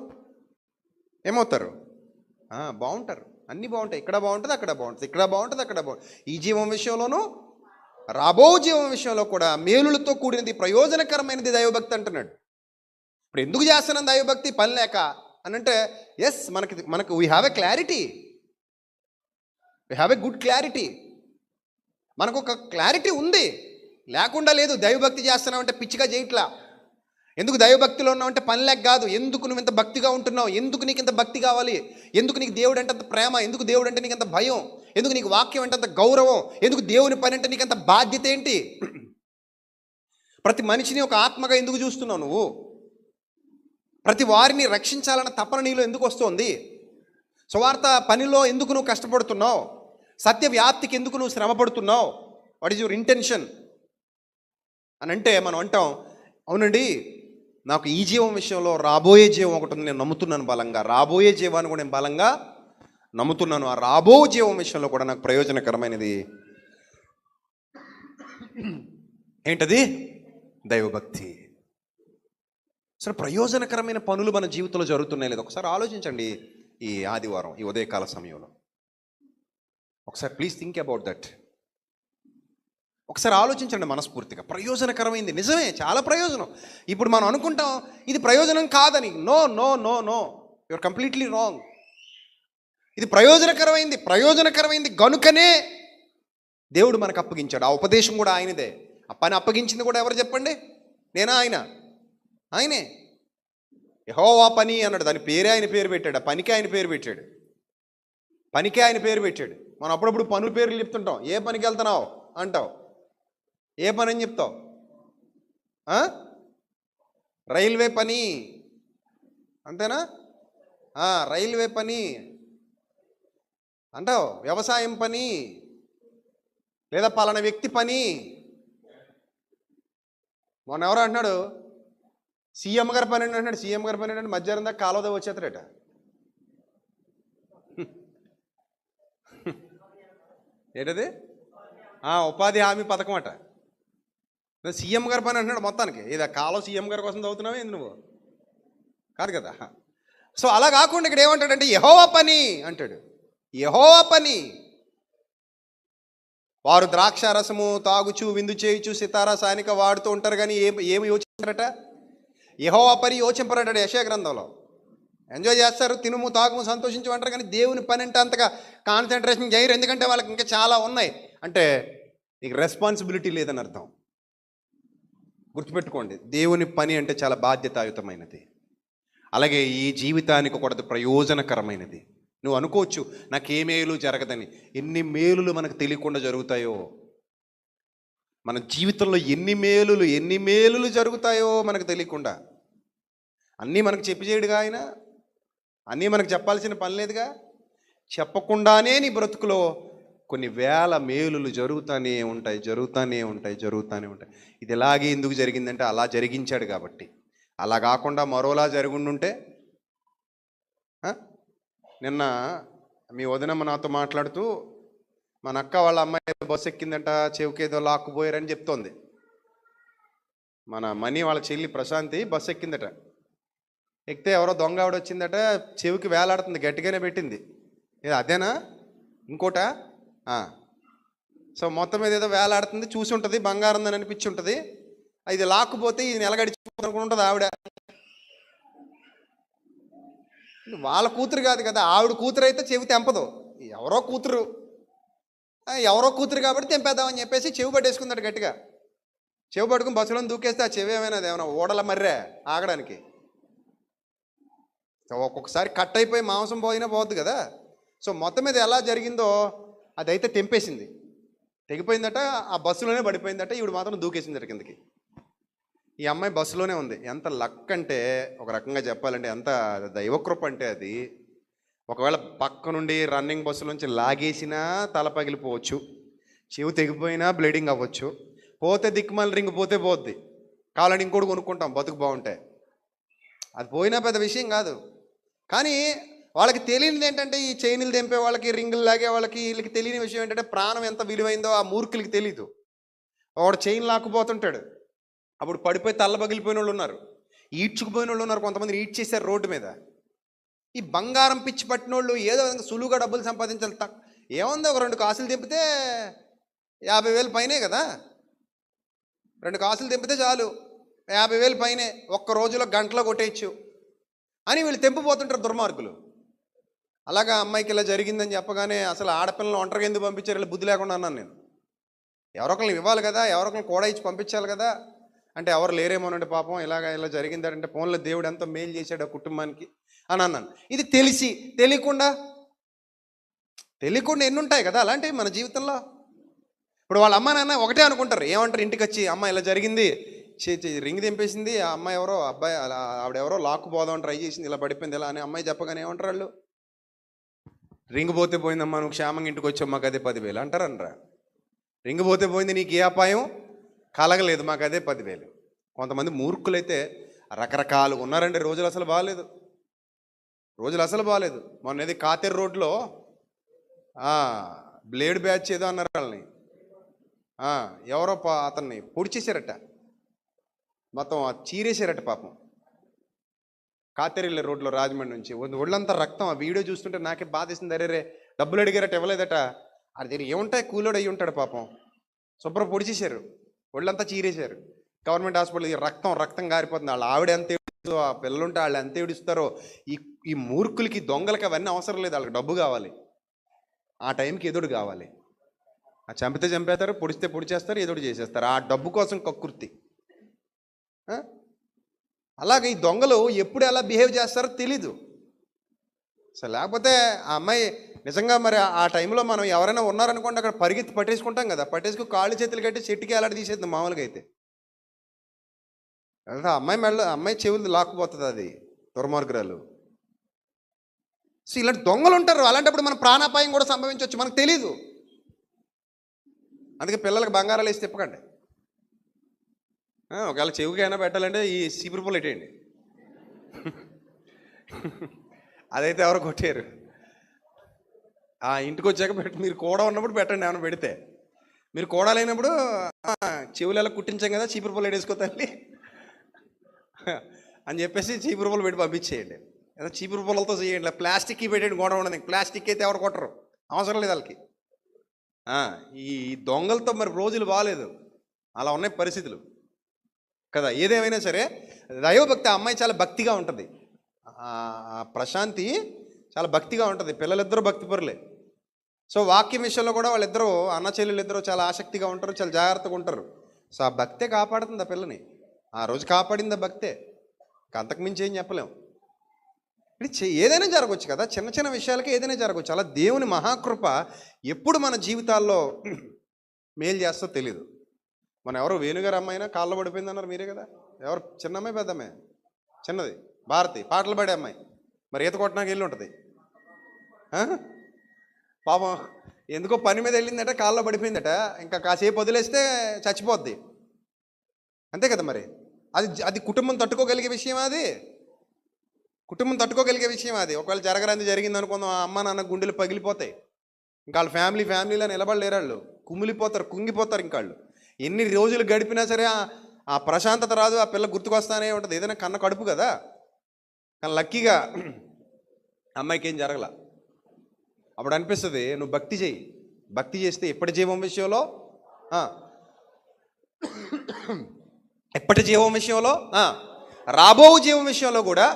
బాగుంటారు. అన్నీ బాగుంటాయి. ఇక్కడ బాగుంటుంది, అక్కడ బాగుంటుంది, ఇక్కడ బాగుంటుంది, అక్కడ బాగుంటుంది. ఈ జీవం విషయంలోనూ, రాబో జీవం విషయంలో కూడా మేలులతో కూడినది, ప్రయోజనకరమైనది దైవభక్తి అంటున్నాడు. ఇప్పుడు ఎందుకు చేస్తున్నాం దైవభక్తి? పని లేక అని అంటే, ఎస్, మనకు we have a clarity, we have a good clarity. మనకు ఒక క్లారిటీ ఉంది, లేకుండా లేదు. దైవభక్తి చేస్తున్నామంటే పిచ్చిగా చేయట్లా. ఎందుకు దైవభక్తిలో ఉన్నావంటే పని లేక కాదు. ఎందుకు నువ్వు ఇంత భక్తిగా ఉంటున్నావు? ఎందుకు నీకు ఇంత భక్తి కావాలి? ఎందుకు నీకు దేవుడు అంటే అంత ప్రేమ? ఎందుకు దేవుడు అంటే నీకు అంత భయం? ఎందుకు నీకు వాక్యం అంటే అంత గౌరవం? ఎందుకు దేవుని పని అంటే నీకు అంత బాధ్యత ఏంటి? ప్రతి మనిషిని ఒక ఆత్మగా ఎందుకు చూస్తున్నావు నువ్వు? ప్రతి వారిని రక్షించాలన్న తపన నీలో ఎందుకు వస్తుంది? సువార్త పనిలో ఎందుకు నువ్వు కష్టపడుతున్నావు? సత్య వ్యాప్తికి ఎందుకు నువ్వు శ్రమ పడుతున్నావు? వాట్ ఈజ్ యువర్ ఇంటెన్షన్ అని అంటే మనం అంటాం, అవునండి, నాకు ఈ జీవం విషయంలో రాబోయే జీవం ఒకటి ఉంది, నేను నమ్ముతున్నాను బలంగా. రాబోయే జీవాన్ని కూడా నేను బలంగా నమ్ముతున్నాను. ఆ రాబో జీవం విషయంలో కూడా నాకు ప్రయోజనకరమైనది ఏంటది? దైవభక్తి. సరే, ప్రయోజనకరమైన పనులు మన జీవితంలో జరుగుతున్నాయి లేదు ఒకసారి ఆలోచించండి. ఈ ఆదివారం, ఈ ఉదయకాల సమయంలో ఒకసారి ప్లీజ్ థింక్ అబౌట్ దట్. ఒకసారి ఆలోచించండి మనస్ఫూర్తిగా. ప్రయోజనకరమైంది నిజమే, చాలా ప్రయోజనం. ఇప్పుడు మనం అనుకుంటాం ఇది ప్రయోజనం కాదని. No no no no, your completely wrong. ఇది ప్రయోజనకరమైంది గనుకనే దేవుడు మనకు అప్పగించాడు. ఆ ఉపదేశం కూడా ఆయనదే. ఆ పని అప్పగించింది కూడా ఎవరు చెప్పండి? నేనా? ఆయనే. యెహోవా పని అన్నాడు. దాని పేరే ఆయన పేరు పెట్టాడు. ఆ పనికే ఆయన పేరు పెట్టాడు. మనం అప్పుడప్పుడు పనుల పేర్లు చెప్తుంటాం. ఏ పనికి వెళ్తున్నావు అంటావు, ఏ పని అని చెప్తావు? రైల్వే పని అంతేనా? రైల్వే పని అంటావు. వ్యవసాయం పని, లేదా పలానా వ్యక్తి పని. మొన్న ఎవరో అంటున్నాడు, సీఎం గారి పని అంటున్నాడు. సీఎం గారి పని అంటే మధ్యాహ్నం దాకా కాలువదా వచ్చేస్తాడట. ఏంటది? ఉపాధి హామీ పథకం అట. సీఎం గారి పని అంటున్నాడు మొత్తానికి. ఇది కాలం సీఎం గారి కోసం చదువుతున్నావా ఏంది నువ్వు? కాదు కదా. సో అలా కాకుండా ఇక్కడ ఏమంటాడంటే యెహోవా పని అంటాడు. యెహోవా పని. వారు ద్రాక్షారసము తాగుచు, విందు చేయుచు, సితారా సానిక వాడుతూ ఉంటారు, కానీ ఏమి యోచించారట? యెహోవా పని యోచింపరటాడు. యెషయా గ్రంథంలో ఎంజాయ్ చేస్తారు, తినుము తాగుము సంతోషించు అంటారు, కానీ దేవుని పని అంటే అంతగా కాన్సన్ట్రేషన్ చేయరు. ఎందుకంటే వాళ్ళకి ఇంకా చాలా ఉన్నాయి. అంటే నీకు రెస్పాన్సిబిలిటీ లేదని అర్థం. గుర్తుపెట్టుకోండి, దేవుని పని అంటే చాలా బాధ్యతాయుతమైనది. అలాగే ఈ జీవితానికి ఒకటి ప్రయోజనకరమైనది. నువ్వు అనుకోవచ్చు నాకు ఏ మేలు జరగదని. ఎన్ని మేలులు మనకు తెలియకుండా జరుగుతాయో, మన జీవితంలో ఎన్ని మేలులు జరుగుతాయో మనకు తెలియకుండా. అన్నీ మనకు చెప్పి చేయడుగా ఆయన, అన్నీ మనకు చెప్పాల్సిన పని లేదుగా. చెప్పకుండానే నీ బ్రతుకులో కొన్ని వేల మేలులు జరుగుతూనే ఉంటాయి. ఇది ఇలాగే ఎందుకు జరిగిందంటే అలా జరిగించాడు కాబట్టి. అలా కాకుండా మరోలా జరుగుండుంటే, నిన్న మీ వదినమ్మ నాతో మాట్లాడుతూ మన అక్క వాళ్ళ అమ్మాయి బస్సు ఎక్కిందంట, చెవికేదో లాక్కుపోయారని చెప్తోంది. మన మనీ వాళ్ళ చెల్లి ప్రశాంతి బస్సు ఎక్కిందట. ఎక్కితే ఎవరో దొంగ ఆవిడ వచ్చిందట, చెవికి వేలాడుతుంది, గట్టిగానే పెట్టింది. అదేనా ఇంకోటా? సో మొత్తం మీద ఏదో వేలాడుతుంది, చూసి ఉంటుంది, బంగారం అని అనిపించి ఉంటుంది. ఇది లాక్కుపోతే ఇది నెలగడిచిపోతుంది ఆవిడ. వాళ్ళ కూతురు కాదు కదా, ఆవిడ కూతురు అయితే చెవి తెంపదు. ఎవరో కూతురు కాబట్టి తెంపేద్దామని చెప్పేసి చెవి పట్టేసుకుందాడు గట్టిగా. చెవి పట్టుకుని బస్సులో దూకేస్తే ఆ చెవి ఏమైనా ఓడల మర్రే ఆగడానికి. ఒక్కొక్కసారి కట్ అయిపోయి మాంసం పోయినా పోద్దు కదా. సో మొత్తం మీద ఎలా జరిగిందో అదైతే తెంపేసింది, తెగిపోయిందట. ఆ బస్సులోనే పడిపోయిందట. ఈవిడ మాత్రం దూకేసిందట కిందకి. ఈ అమ్మాయి బస్సులోనే ఉంది. ఎంత లక్ అంటే, ఒక రకంగా చెప్పాలంటే ఎంత దైవకృప అంటే అది. ఒకవేళ పక్క నుండి రన్నింగ్ బస్సు నుంచి లాగేసినా తల పగిలిపోవచ్చు, చెవి తెగిపోయినా బ్లీడింగ్ అవ్వచ్చు, పోతే దిక్కుమాల రింగ్ పోతే పోద్ది, కావాలని ఇంకోటి కొనుక్కుంటాం బతుకు బాగుంటాయి. అది పోయినా పెద్ద విషయం కాదు. కానీ వాళ్ళకి తెలియనిది ఏంటంటే, ఈ చైన్లు తెంపే వాళ్ళకి, రింగులు లాగే వాళ్ళకి, వీళ్ళకి తెలియని విషయం ఏంటంటే ప్రాణం ఎంత విలువైందో ఆ మూర్ఖులకి తెలీదు. వాడు చైన్ లాక్కుపోతుంటాడు, అప్పుడు పడిపోయి తల్ల పగిలిపోయిన వాళ్ళు ఉన్నారు, ఈడ్చుకుపోయిన వాళ్ళు ఉన్నారు, కొంతమంది ఈడ్చేశారు రోడ్డు మీద. ఈ బంగారం పిచ్చి పట్టిన వాళ్ళు ఏదో విధంగా సులువుగా డబ్బులు సంపాదించాలి. ఏముంది, ఒక 2 కాసులు తెంపితే 50,000 పైనే కదా. 2 కాసులు తెంపితే చాలు 50,000 పైనే, ఒక్క రోజులో గంటలో కొట్టేయచ్చు అని వీళ్ళు తెంపిపోతుంటారు దుర్మార్గులు. అలాగా అమ్మాయికి ఇలా జరిగిందని చెప్పగానే అసలు ఆడపిల్లలు ఒంటరిగా ఎందుకు పంపించారు, ఇలా బుద్ధి లేకుండా అన్నాను నేను. ఎవరొకరిని ఇవ్వాలి కదా, ఎవరొకరిని కూడా ఇచ్చి పంపించాలి కదా. అంటే ఎవరు లేరేమోనండి పాపం, ఇలా జరిగిందంటే ఫోన్లో దేవుడు ఎంతో మేలు చేశాడు ఆ కుటుంబానికి అని అన్నాను. ఇది తెలియకుండా ఎన్ని ఉంటాయి కదా అలాంటివి మన జీవితంలో. ఇప్పుడు వాళ్ళ అమ్మ నాన్న ఒకటే అనుకుంటారు, ఏమంటారు ఇంటికి వచ్చి, అమ్మ ఇలా జరిగింది, రింగ్ తెంపేసింది ఆ అమ్మాయి, ఎవరో అబ్బాయి ఆవిడెవరో లాక్కుపోదాం ట్రై చేసింది, ఇలా పడిపోయింది ఇలా అని అమ్మాయి చెప్పగానే ఏమంటారు వాళ్ళు, రింగ్ పోతే పోయిందమ్మా, నువ్వు క్షేమంగా ఇంటికి వచ్చావు, మాకు అదే 10,000 అంటారనరా. రింగ్ పోతే పోయింది, నీకు ఏ అపాయం కలగలేదు, మాకు అదే 10,000. కొంతమంది మూర్ఖులైతే రకరకాలుగా ఉన్నారండి. రోజులు అసలు బాగాలేదు. మొన్నది కాతేరు రోడ్లో బ్లేడ్ బ్యాచ్ ఏదో అన్నారు వాళ్ళని, ఎవరో అతన్ని పొడిచేశారట, మొత్తం చీరేశారట పాపం. కాతేరు రోడ్లో రాజమండ్రి నుంచి ఒళ్ళంతా రక్తం. ఆ వీడియో చూస్తుంటే నాకే బాధేసింది. అరే డబ్బులు అడిగారట, ఇవ్వలేదట. అది దగ్గర ఏముంటాయి, కూలోడు అయ్యి ఉంటాడు పాపం. శుభ్రం పొడిచేశారు, ఒళ్ళంతా చీరేశారు. గవర్నమెంట్ హాస్పిటల్ రక్తం గారిపోతుంది. వాళ్ళు ఆవిడ ఎంత ఏడుస్తుందో, ఆ పిల్లలుంటే వాళ్ళు ఎంత ఏడుస్తారో. ఈ మూర్ఖులకి, దొంగలకి అవన్నీ అవసరం లేదు. వాళ్ళకి డబ్బు కావాలి, ఆ టైంకి ఎదుడు కావాలి. చంపితే చంపేస్తారు, పొడిస్తే పొడిచేస్తారు, ఎదుడు చేసేస్తారు. ఆ డబ్బు కోసం కక్కుర్తి. అలాగే ఈ దొంగలు ఎప్పుడు ఎలా బిహేవ్ చేస్తారో తెలీదు. సో లేకపోతే ఆ అమ్మాయి నిజంగా మరి ఆ టైంలో మనం ఎవరైనా ఉన్నారనుకోండి, అక్కడ పరిగెత్తి పట్టేసుకుంటాం కదా, పట్టేసుకు కాళ్ళు చేతులు కట్టి చెట్టుకి ఎలాంటి తీసేద్దాం మామూలుగా అయితే. అమ్మాయి చెవులు లాక్కుపోతుంది అది దుర్మార్గురాలు. సో ఇలాంటి దొంగలు ఉంటారు. అలాంటప్పుడు మన ప్రాణాపాయం కూడా సంభవించవచ్చు, మనకు తెలీదు. అందుకే పిల్లలకు బంగారాలు వేసి తిప్పకండి. ఒకవేళ చెవికైనా పెట్టాలంటే ఈ చీపురు పుల్ల పెట్టేయండి. అదైతే ఎవరు కొట్టారు. ఇంటికి వచ్చాక మీరు కూడా ఉన్నప్పుడు పెట్టండి. ఏమైనా పెడితే మీరు కూడా లేనప్పుడు చెవులు ఎలా కుట్టించాం కదా, చీపురు పుల్ల వేసుకోతాండి అని చెప్పేసి చీపురు పుల్ల పెట్టి పంపించేయండి. ఏదో చీపురు పుల్లలతో చేయండి. ప్లాస్టిక్కి పెట్టండి, గోడ ఉండదు. ప్లాస్టిక్ అయితే ఎవరు కొట్టరు, అవసరం లేదు వాళ్ళకి. ఈ దొంగలతో మరి రోజులు బాగాలేదు, అలా ఉన్నాయి పరిస్థితులు కదా. ఏదేమైనా సరే దైవభక్తి, ఆ అమ్మాయి చాలా భక్తిగా ఉంటుంది. ప్రశాంతి చాలా భక్తిగా ఉంటుంది. పిల్లలిద్దరూ భక్తిపరులే. సో వాక్యం విషయంలో కూడా వాళ్ళిద్దరూ, అన్న చెల్లెలు ఇద్దరు చాలా ఆసక్తిగా ఉంటారు, చాలా జాగ్రత్తగా ఉంటారు. సో ఆ భక్తే కాపాడుతుంది ఆ పిల్లని. ఆ రోజు కాపాడింది ఆ భక్తే, అంతకుమించి ఏం చెప్పలేం. ఏదైనా జరగవచ్చు కదా, చిన్న చిన్న విషయాలకి ఏదైనా జరగవచ్చు. అలా దేవుని మహాకృప ఎప్పుడు మన జీవితాల్లో మేలు చేస్తో తెలియదు. మన ఎవరో వేణుగారు అమ్మాయినా కాళ్ళ పడిపోయింది అన్నారు మీరే కదా. ఎవరు, చిన్న అమ్మాయి పెద్ద అమ్మాయి? చిన్నది భారతి, పాటలు పాడే అమ్మాయి. మరి ఈత కొట్టడానికి వెళ్ళి ఉంటుంది. పాపం ఎందుకో పని మీద వెళ్ళిందట, కాళ్ళలో పడిపోయిందట. ఇంకా కాసేపు వదిలేస్తే చచ్చిపోద్ది, అంతే కదా. మరి అది అది కుటుంబం తట్టుకోగలిగే విషయం, అది కుటుంబం తట్టుకోగలిగే విషయం. అది ఒకవేళ జరగరాంది జరిగింది అనుకుందాం, ఆ అమ్మ నాన్న గుండెలు పగిలిపోతాయి. ఇంకా వాళ్ళ ఫ్యామిలీలో నిలబడలేరు, వాళ్ళు కుమిలిపోతారు, కుంగిపోతారు. ఇంకా వాళ్ళు ఎన్ని రోజులు గడిపినా సరే ఆ ప్రశాంతత రాదు, ఆ పిల్ల గుర్తుకొస్తానే ఉంటుంది. ఏదైనా కన్న కడుపు కదా. కానీ లక్కీగా అమ్మాయికి ఏం జరగల. అప్పుడు అనిపిస్తుంది, నువ్వు భక్తి చేయి. భక్తి చేస్తే ఎప్పటి జీవం విషయంలో, ఎప్పటి జీవం విషయంలో, రాబో జీవం విషయంలో కూడా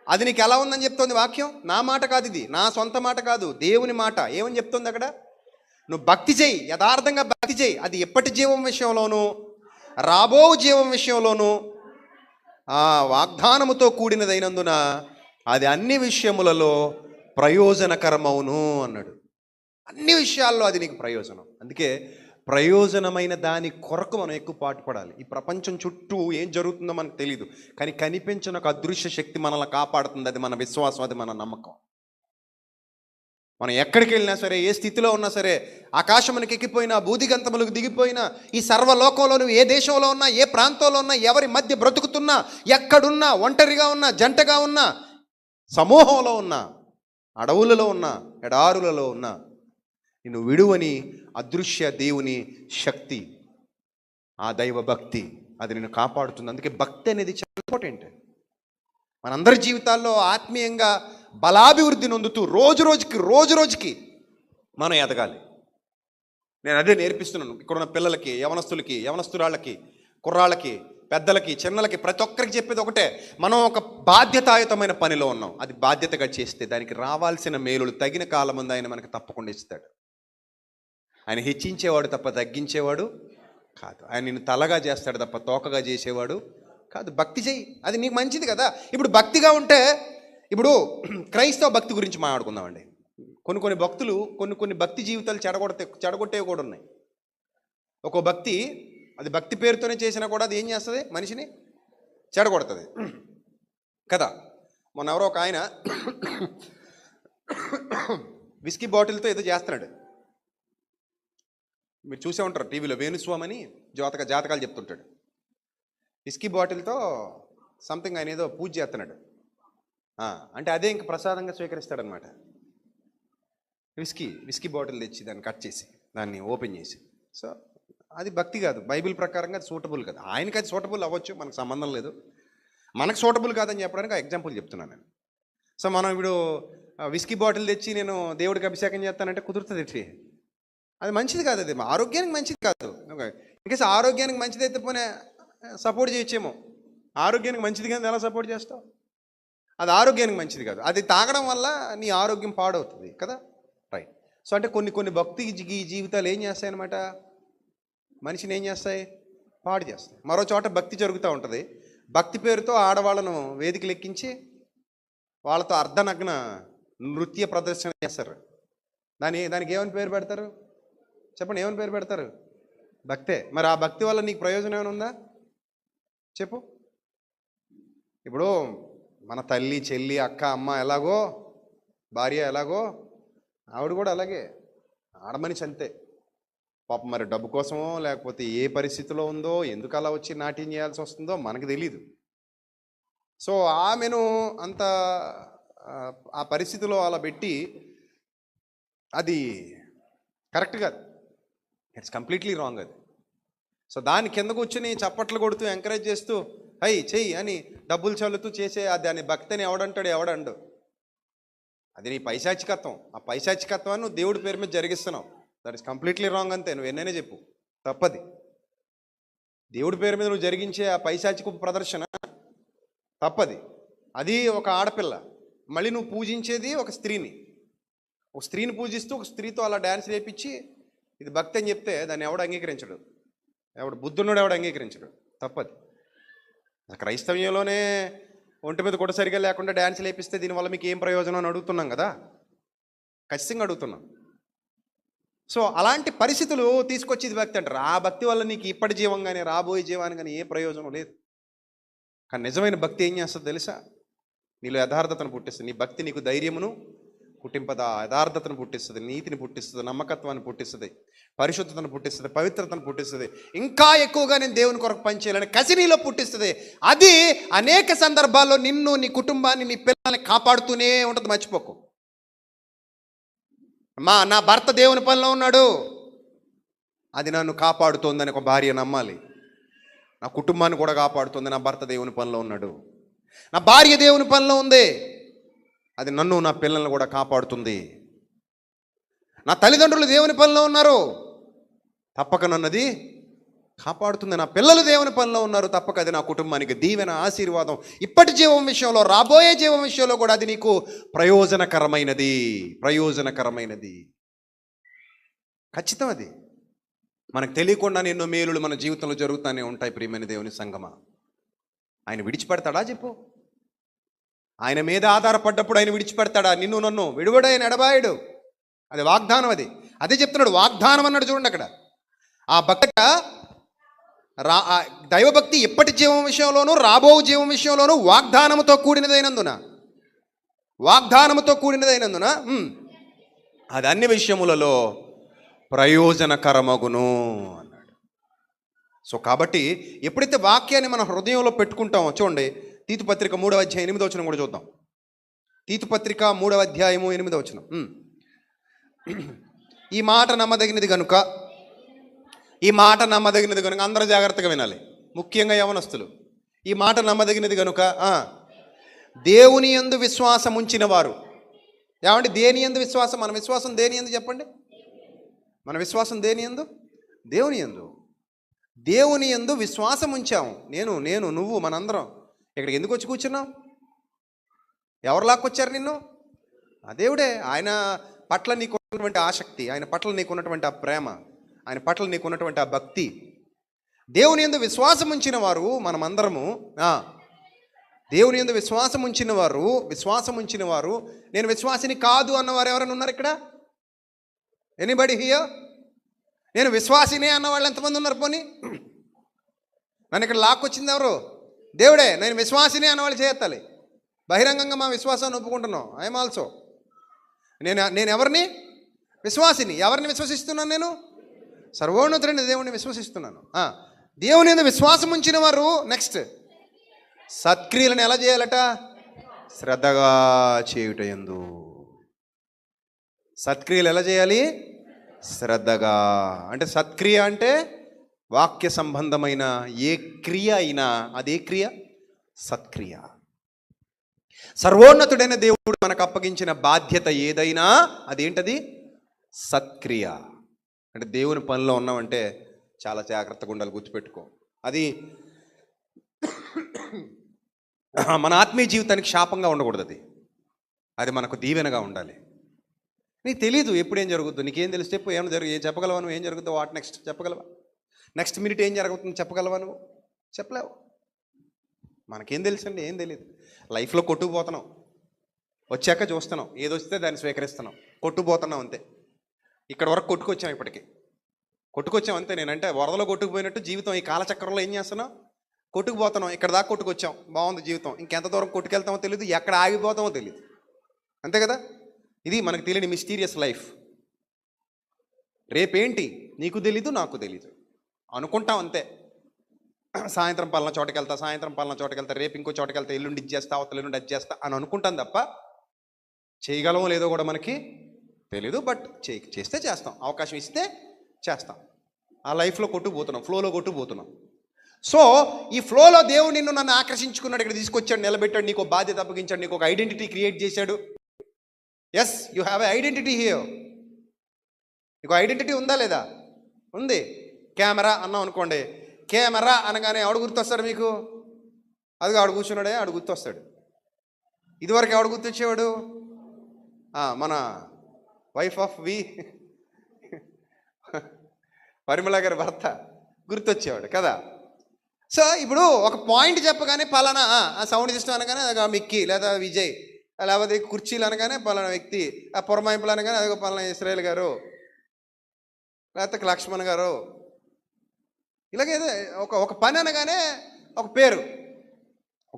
అది నీకు ఎలా ఉందని చెప్తోంది వాక్యం. నా మాట కాదు, ఇది నా సొంత మాట కాదు, దేవుని మాట. ఏమని చెప్తోంది అక్కడ? నువ్వు భక్తి చేయి, యథార్థంగా భక్తి చేయి. అది ఎప్పటి జీవం విషయంలోనూ, రాబో జీవం విషయంలోనూ వాగ్దానముతో కూడినదైనందున అది అన్ని విషయములలో ప్రయోజనకరమవును అన్నాడు. అన్ని విషయాల్లో అది నీకు ప్రయోజనం. అందుకే ప్రయోజనమైన దాని కొరకు మనం ఎక్కువ పాటుపడాలి. ఈ ప్రపంచం చుట్టూ ఏం జరుగుతుందో మనకు తెలియదు, కానీ కనిపించిన ఒక అదృశ్య శక్తి మనల్ని కాపాడుతుంది. అది మన విశ్వాసం, అది మన నమ్మకం. మనం ఎక్కడికి వెళ్ళినా సరే, ఏ స్థితిలో ఉన్నా సరే, ఆకాశమునికి ఎక్కిపోయినా, భూదిగంతములకు దిగిపోయినా, ఈ సర్వలోకంలో నువ్వు ఏ దేశంలో ఉన్నా, ఏ ప్రాంతంలో ఉన్నా, ఎవరి మధ్య బ్రతుకుతున్నా, ఎక్కడున్నా, ఒంటరిగా ఉన్నా, జంటగా ఉన్నా, సమూహంలో ఉన్నా, అడవులలో ఉన్నా, ఎడారులలో ఉన్నా, నిన్ను విడువని అదృశ్య దేవుని శక్తి, ఆ దైవ భక్తి, అది నిన్ను కాపాడుతుంది. అందుకే భక్తి అనేది చాలా ఇంపార్టెంట్. మనందరి జీవితాల్లో ఆత్మీయంగా బలాభివృద్ధి నొందుతూ రోజు రోజుకి మనం ఎదగాలి. నేను అదే నేర్పిస్తున్నాను ఇక్కడున్న పిల్లలకి, యవనస్తురాళ్ళకి, కుర్రాళ్ళకి, పెద్దలకి, చిన్నలకి, ప్రతి ఒక్కరికి చెప్పేది ఒకటే. మనం ఒక బాధ్యతాయుతమైన పనిలో ఉన్నాం. అది బాధ్యతగా చేస్తే దానికి రావాల్సిన మేలులు తగిన కాలం ముందు ఆయన మనకు తప్పకుండా ఇస్తాడు. ఆయన హెచ్చించేవాడు తప్ప తగ్గించేవాడు కాదు. ఆయన నిన్ను తలగా చేస్తాడు తప్ప తోకగా చేసేవాడు కాదు. భక్తి చెయ్యి, అది నీకు మంచిది కదా. ఇప్పుడు భక్తిగా ఉంటే, ఇప్పుడు క్రైస్తవ భక్తి గురించి మాట్లాడుకుందామండి. కొన్ని భక్తులు కొన్ని భక్తి జీవితాలు చెడగొట్టేవి కూడా ఉన్నాయి. ఒక్కో భక్తి, అది భక్తి పేరుతోనే చేసినా కూడా అది ఏం చేస్తుంది, మనిషిని చెడగొడుతుంది కదా. మొన్న ఎవరో ఒక ఆయన విస్కీ బాటిల్తో ఏదో చేస్తున్నాడు, మీరు చూసే ఉంటారు టీవీలో. వేణుస్వామి అని జాతకాలు చెప్తుంటాడు. విస్కీ బాటిల్తో సంథింగ్ ఆయన ఏదో పూజ చేస్తున్నాడు. అంటే అదే ఇంక ప్రసాదంగా స్వీకరిస్తాడనమాట. విస్కీ బాటిల్ తెచ్చి దాన్ని కట్ చేసి దాన్ని ఓపెన్ చేసి. సో అది భక్తి కాదు, బైబిల్ ప్రకారంగా అది సూటబుల్ కాదు. ఆయనకి అది సూటబుల్ అవ్వచ్చు, మనకు సంబంధం లేదు. మనకు సూటబుల్ కాదని చెప్పడానికి ఎగ్జాంపుల్ చెప్తున్నాను నేను. సో మనం ఇప్పుడు విస్కీ బాటిల్ తెచ్చి నేను దేవుడికి అభిషేకం చేస్తానంటే కుదురుతుంది. అది మంచిది కాదు, అది ఆరోగ్యానికి మంచిది కాదు. ఇంకేసి ఆరోగ్యానికి మంచిది అయితే పోనీ సపోర్ట్ చేయొచ్చేమో. ఆరోగ్యానికి మంచిది కానీ ఎలా సపోర్ట్ చేస్తావు? అది ఆరోగ్యానికి మంచిది కాదు. అది తాగడం వల్ల నీ ఆరోగ్యం పాడవుతుంది కదా. రైట్. సో అంటే కొన్ని భక్తి జీవితాలు ఏం చేస్తాయన్నమాట, మనిషిని ఏం చేస్తాయి, పాడు చేస్తాయి. మరో చోట భక్తి జరుగుతూ ఉంటుంది. భక్తి పేరుతో ఆడవాళ్ళను వేదికలు ఎక్కించి వాళ్ళతో అర్ధనగ్న నృత్య ప్రదర్శన చేస్తారు. దానికి ఏమని పేరు పెడతారు చెప్పండి? ఏమని పేరు పెడతారు? భక్తే. మరి ఆ భక్తి వల్ల నీకు ప్రయోజనం ఏమైనా ఉందా చెప్పు? ఇప్పుడు మన తల్లి, చెల్లి, అక్క, అమ్మ ఎలాగో, భార్య ఎలాగో, ఆవిడ కూడా అలాగే ఆడమనిషి అంతే. పాపం మరి డబ్బు కోసమో లేకపోతే ఏ పరిస్థితిలో ఉందో, ఎందుకు అలా వచ్చి నాట్యం చేయాల్సి వస్తుందో మనకు తెలీదు. సో ఆమెను అంత ఆ పరిస్థితిలో అలా పెట్టి అది కరెక్ట్ కాదు. ఇట్స్ కంప్లీట్లీ రాంగ్ అది. సో దాని కింద కూర్చొని చప్పట్లు కొడుతూ ఎంకరేజ్ చేస్తూ హై చెయ్యి అని డబ్బులు చల్లుతూ చేసే దాని భక్తిని ఎవడంటాడు, ఎవడండు. అది నీ పైశాచికత్వం. ఆ పైశాచికత్వాన్ని నువ్వు దేవుడి పేరు మీద జరిగిస్తున్నావు. That is completely wrong. అంతే, నువ్వు ఎన్నైనా చెప్పు, తప్పది. దేవుడి పేరు మీద నువ్వు జరిగించే ఆ పైశాచిక ప్రదర్శన తప్పది. అది ఒక ఆడపిల్ల. మళ్ళీ నువ్వు పూజించేది ఒక స్త్రీని పూజిస్తూ ఒక స్త్రీతో అలా డ్యాన్స్ వేయించి ఇది భక్తి అని చెప్తే దాన్ని ఎవడు అంగీకరించడు, బుద్ధున్నాడు ఎవడు అంగీకరించడు. తప్పది. క్రైస్తవ్యంలోనే ఒంటి మీద కూడా సరిగా లేకుండా డ్యాన్స్ లేపిస్తే దీనివల్ల మీకు ఏం ప్రయోజనం అని అడుగుతున్నాం కదా, ఖచ్చితంగా అడుగుతున్నాం. సో అలాంటి పరిస్థితులు తీసుకొచ్చి ఇది భక్తి అంటారు. ఆ భక్తి వల్ల నీకు ఇప్పటి జీవం కానీ రాబోయే జీవాన్ని కానీ ఏ ప్రయోజనం లేదు. కానీ నిజమైన భక్తి ఏం చేస్తుంది తెలుసా? నీలో యథార్థతను పుట్టిస్తుంది. నీ భక్తి నీకు ధైర్యమును పుట్టింపదా, యథార్థతను పుట్టిస్తుంది, నీతిని పుట్టిస్తుంది, నమ్మకత్వాన్ని పుట్టిస్తుంది, పరిశుద్ధతను పుట్టిస్తుంది, పవిత్రతను పుట్టిస్తుంది. ఇంకా ఎక్కువగా నేను దేవుని కొరకు పనిచేయాలని కసి నీలో పుట్టిస్తుంది. అది అనేక సందర్భాల్లో నిన్ను, నీ కుటుంబాన్ని, నీ పిల్లల్ని కాపాడుతూనే ఉంటుంది. మర్చిపోకు. నా భర్త దేవుని పనిలో ఉన్నాడు, అది నన్ను కాపాడుతోందని ఒక భార్య నమ్మాలి. నా కుటుంబాన్ని కూడా కాపాడుతుంది, నా భర్త దేవుని పనిలో ఉన్నాడు. నా భార్య దేవుని పనిలో ఉంది, అది నన్ను, నా పిల్లల్ని కూడా కాపాడుతుంది. నా తల్లిదండ్రులు దేవుని పనిలో ఉన్నారు, తప్పక నన్నది కాపాడుతుంది. నా పిల్లలు దేవుని పనిలో ఉన్నారు, తప్పక అది నా కుటుంబానికి దీవెన, ఆశీర్వాదం. ఇప్పటి జీవం విషయంలో, రాబోయే జీవం విషయంలో కూడా అది నీకు ప్రయోజనకరమైనది. ఖచ్చితం. అది మనకు తెలియకుండా ఎన్నో మేలులు మన జీవితంలో జరుగుతూనే ఉంటాయి. ప్రియమైన దేవుని సంగమా, ఆయన విడిచిపెడతాడా చెప్పు? ఆయన మీద ఆధారపడ్డప్పుడు ఆయన విడిచిపెడతాడా? నిన్ను నన్ను విడువడు ఆయన, ఎడబాయుడు. అది వాగ్దానం. అదే చెప్తున్నాడు, వాగ్దానం అన్నాడు. చూడండి అక్కడ. ఆ భక్త దైవభక్తి ఇప్పటి జీవం విషయంలోనూ రాబో జీవం విషయంలోనూ వాగ్దానముతో కూడినదైనందున అది అన్ని విషయములలో ప్రయోజనకరమగును అన్నాడు. సో కాబట్టి ఎప్పుడైతే వాక్యాన్ని మన హృదయంలో పెట్టుకుంటామో, చూడండి తీతు పత్రిక 3వ అధ్యాయం 8వ వచనం కూడా చూద్దాం. తీతు పత్రిక 3వ అధ్యాయము 8వ వచనం. ఈ మాట నమ్మదగినది కనుక అందరూ జాగ్రత్తగా వినాలి, ముఖ్యంగా యవనస్తులు. ఈ మాట నమ్మదగినది కనుక దేవుని యందు విశ్వాసం ఉంచిన వారు. ఏమంటే దేని యందు విశ్వాసం? మన విశ్వాసం దేని యందు చెప్పండి? మన విశ్వాసం దేని యందు? దేవుని యందు విశ్వాసం ఉంచాము. నేను నువ్వు మనందరం ఇక్కడికి ఎందుకు వచ్చి కూర్చున్నాం? ఎవరు లాక్కొచ్చారు నిన్ను? ఆ దేవుడే. ఆయన పట్ల నీకున్నటువంటి ఆసక్తి, ఆయన పట్ల నీకున్నటువంటి ఆ ప్రేమ, ఆయన పట్ల నీకున్నటువంటి ఆ భక్తి. దేవుని యందు విశ్వాసం ఉంచిన వారు మనమందరము. దేవుని యందు విశ్వాసం ఉంచిన వారు నేను విశ్వాసిని కాదు అన్నవారు ఎవరైనా ఉన్నారు ఇక్కడ? Anybody here? నేను విశ్వాసినే అన్నవాళ్ళు ఎంతమంది ఉన్నారు? పోనీ నన్ను ఇక్కడ లాక్కొచ్చింది ఎవరు? దేవుడే. నేను విశ్వాసినే అన్నవాళ్ళు చేయెత్తాలి. బహిరంగంగా మా విశ్వాసాన్ని ఒప్పుకుంటున్నాం. I'm also. నేను ఎవరిని? విశ్వాసిని. ఎవరిని విశ్వసిస్తున్నాను? నేను సర్వోన్నతుడైన దేవుడిని విశ్వసిస్తున్నాను. దేవుని యందు విశ్వాసం ఉంచిన వారు నెక్స్ట్ సత్క్రియలను ఎలా చేయాలట? శ్రద్ధగా చేయుట యందు. సత్క్రియలు ఎలా చేయాలి? శ్రద్ధగా. అంటే సత్క్రియ అంటే వాక్య సంబంధమైన ఏ క్రియ అయినా అదే క్రియ సత్క్రియ. సర్వోన్నతుడైన దేవుడు మనకు అప్పగించిన బాధ్యత ఏదైనా అదేంటది? సత్క్రియ. అంటే దేవుని పనిలో ఉన్నామంటే చాలా జాగ్రత్తగా ఉండాలి, గుర్తుపెట్టుకో. అది మన ఆత్మీయ జీవితానికి శాపంగా ఉండకూడదు. అది మనకు దీవెనగా ఉండాలి. నీకు తెలీదు ఎప్పుడు ఏం జరుగుతుందో. నీకేం తెలిసి చెప్పు. ఏం చెప్పగలవా నువ్వు? ఏం జరుగుతుందో వాట్ నెక్స్ట్ చెప్పగలవా? నెక్స్ట్ మినిట్ ఏం జరుగుతుందో చెప్పగలవా నువ్వు? చెప్పలేవు. మనకేం తెలుసండి? ఏం తెలియదు. లైఫ్లో కొట్టుకుపోతున్నాం, వచ్చాక చూస్తున్నాం, ఏదొస్తే దాన్ని స్వీకరిస్తున్నాం, కొట్టుకుపోతున్నాం అంతే. ఇక్కడ వరకు కొట్టుకొచ్చాం, ఇప్పటికి కొట్టుకొచ్చాం అంతే. నేనంటే వరదలో కొట్టుకుపోయినట్టు జీవితం ఈ కాలచక్రంలో ఏం చేస్తున్నాం? కొట్టుకుపోతున్నాం. ఇక్కడ దాకా కొట్టుకొచ్చాం, బాగుంది జీవితం. ఇంకెంత దూరం కొట్టుకెళ్తామో తెలియదు, ఎక్కడ ఆగిపోతామో తెలియదు. అంతే కదా? ఇది మనకు తెలియని మిస్టీరియస్ లైఫ్. రేపేంటి నీకు తెలీదు, నాకు తెలీదు. అనుకుంటాం అంతే. సాయంత్రం పలానా చోటకెళ్తా, రేపు ఇంకో చోటకెళ్తా, ఎల్లుండి ఇది చేస్తా, అవతల ఎల్లుండి అది చేస్తా అని అనుకుంటాం తప్ప చేయగలమో లేదో కూడా మనకి తెలీదు. బట్ చేస్తే చేస్తాం, అవకాశం ఇస్తే చేస్తాం. ఆ లైఫ్లో కొట్టుకుపోతున్నాం, ఫ్లోలో కొట్టుకుపోతున్నాం. సో ఈ ఫ్లోలో దేవుడు నన్ను ఆకర్షించుకున్నాడు, ఇక్కడ తీసుకొచ్చాడు, నిలబెట్టాడు, నీకు బాధ్యత అప్పగించాడు, నీకు ఒక ఐడెంటిటీ క్రియేట్ చేశాడు. Yes, you have a identity here. నీకు ఐడెంటిటీ ఉందా లేదా? ఉంది. కెమెరా అన్నాం అనుకోండి, కెమెరా అనగానే ఎవడు గుర్తొస్తాడు మీకు? అదిగా ఆడు కూర్చున్నాడే, ఆడు గుర్తొస్తాడు. ఇదివరకు ఎవడు గుర్తొచ్చేవాడు? మన వైఫ్ ఆఫ్ పరిమళ గారి భర్త గుర్తొచ్చేవాడు కదా. సో ఇప్పుడు ఒక పాయింట్ చెప్పగానే పలానా ఆ సౌండ్ సిస్టమ్ అనగానే అది మిక్కీ లేదా విజయ్, లేకపోతే కుర్చీలు అనగానే పలానా వ్యక్తి, ఆ పురమాయింపులు అనగానే అదిగో పలానా ఇస్రాయేల్ గారు, లేకపోతే లక్ష్మణ్ గారు, ఇలాగే ఒక పని అనగానే ఒక పేరు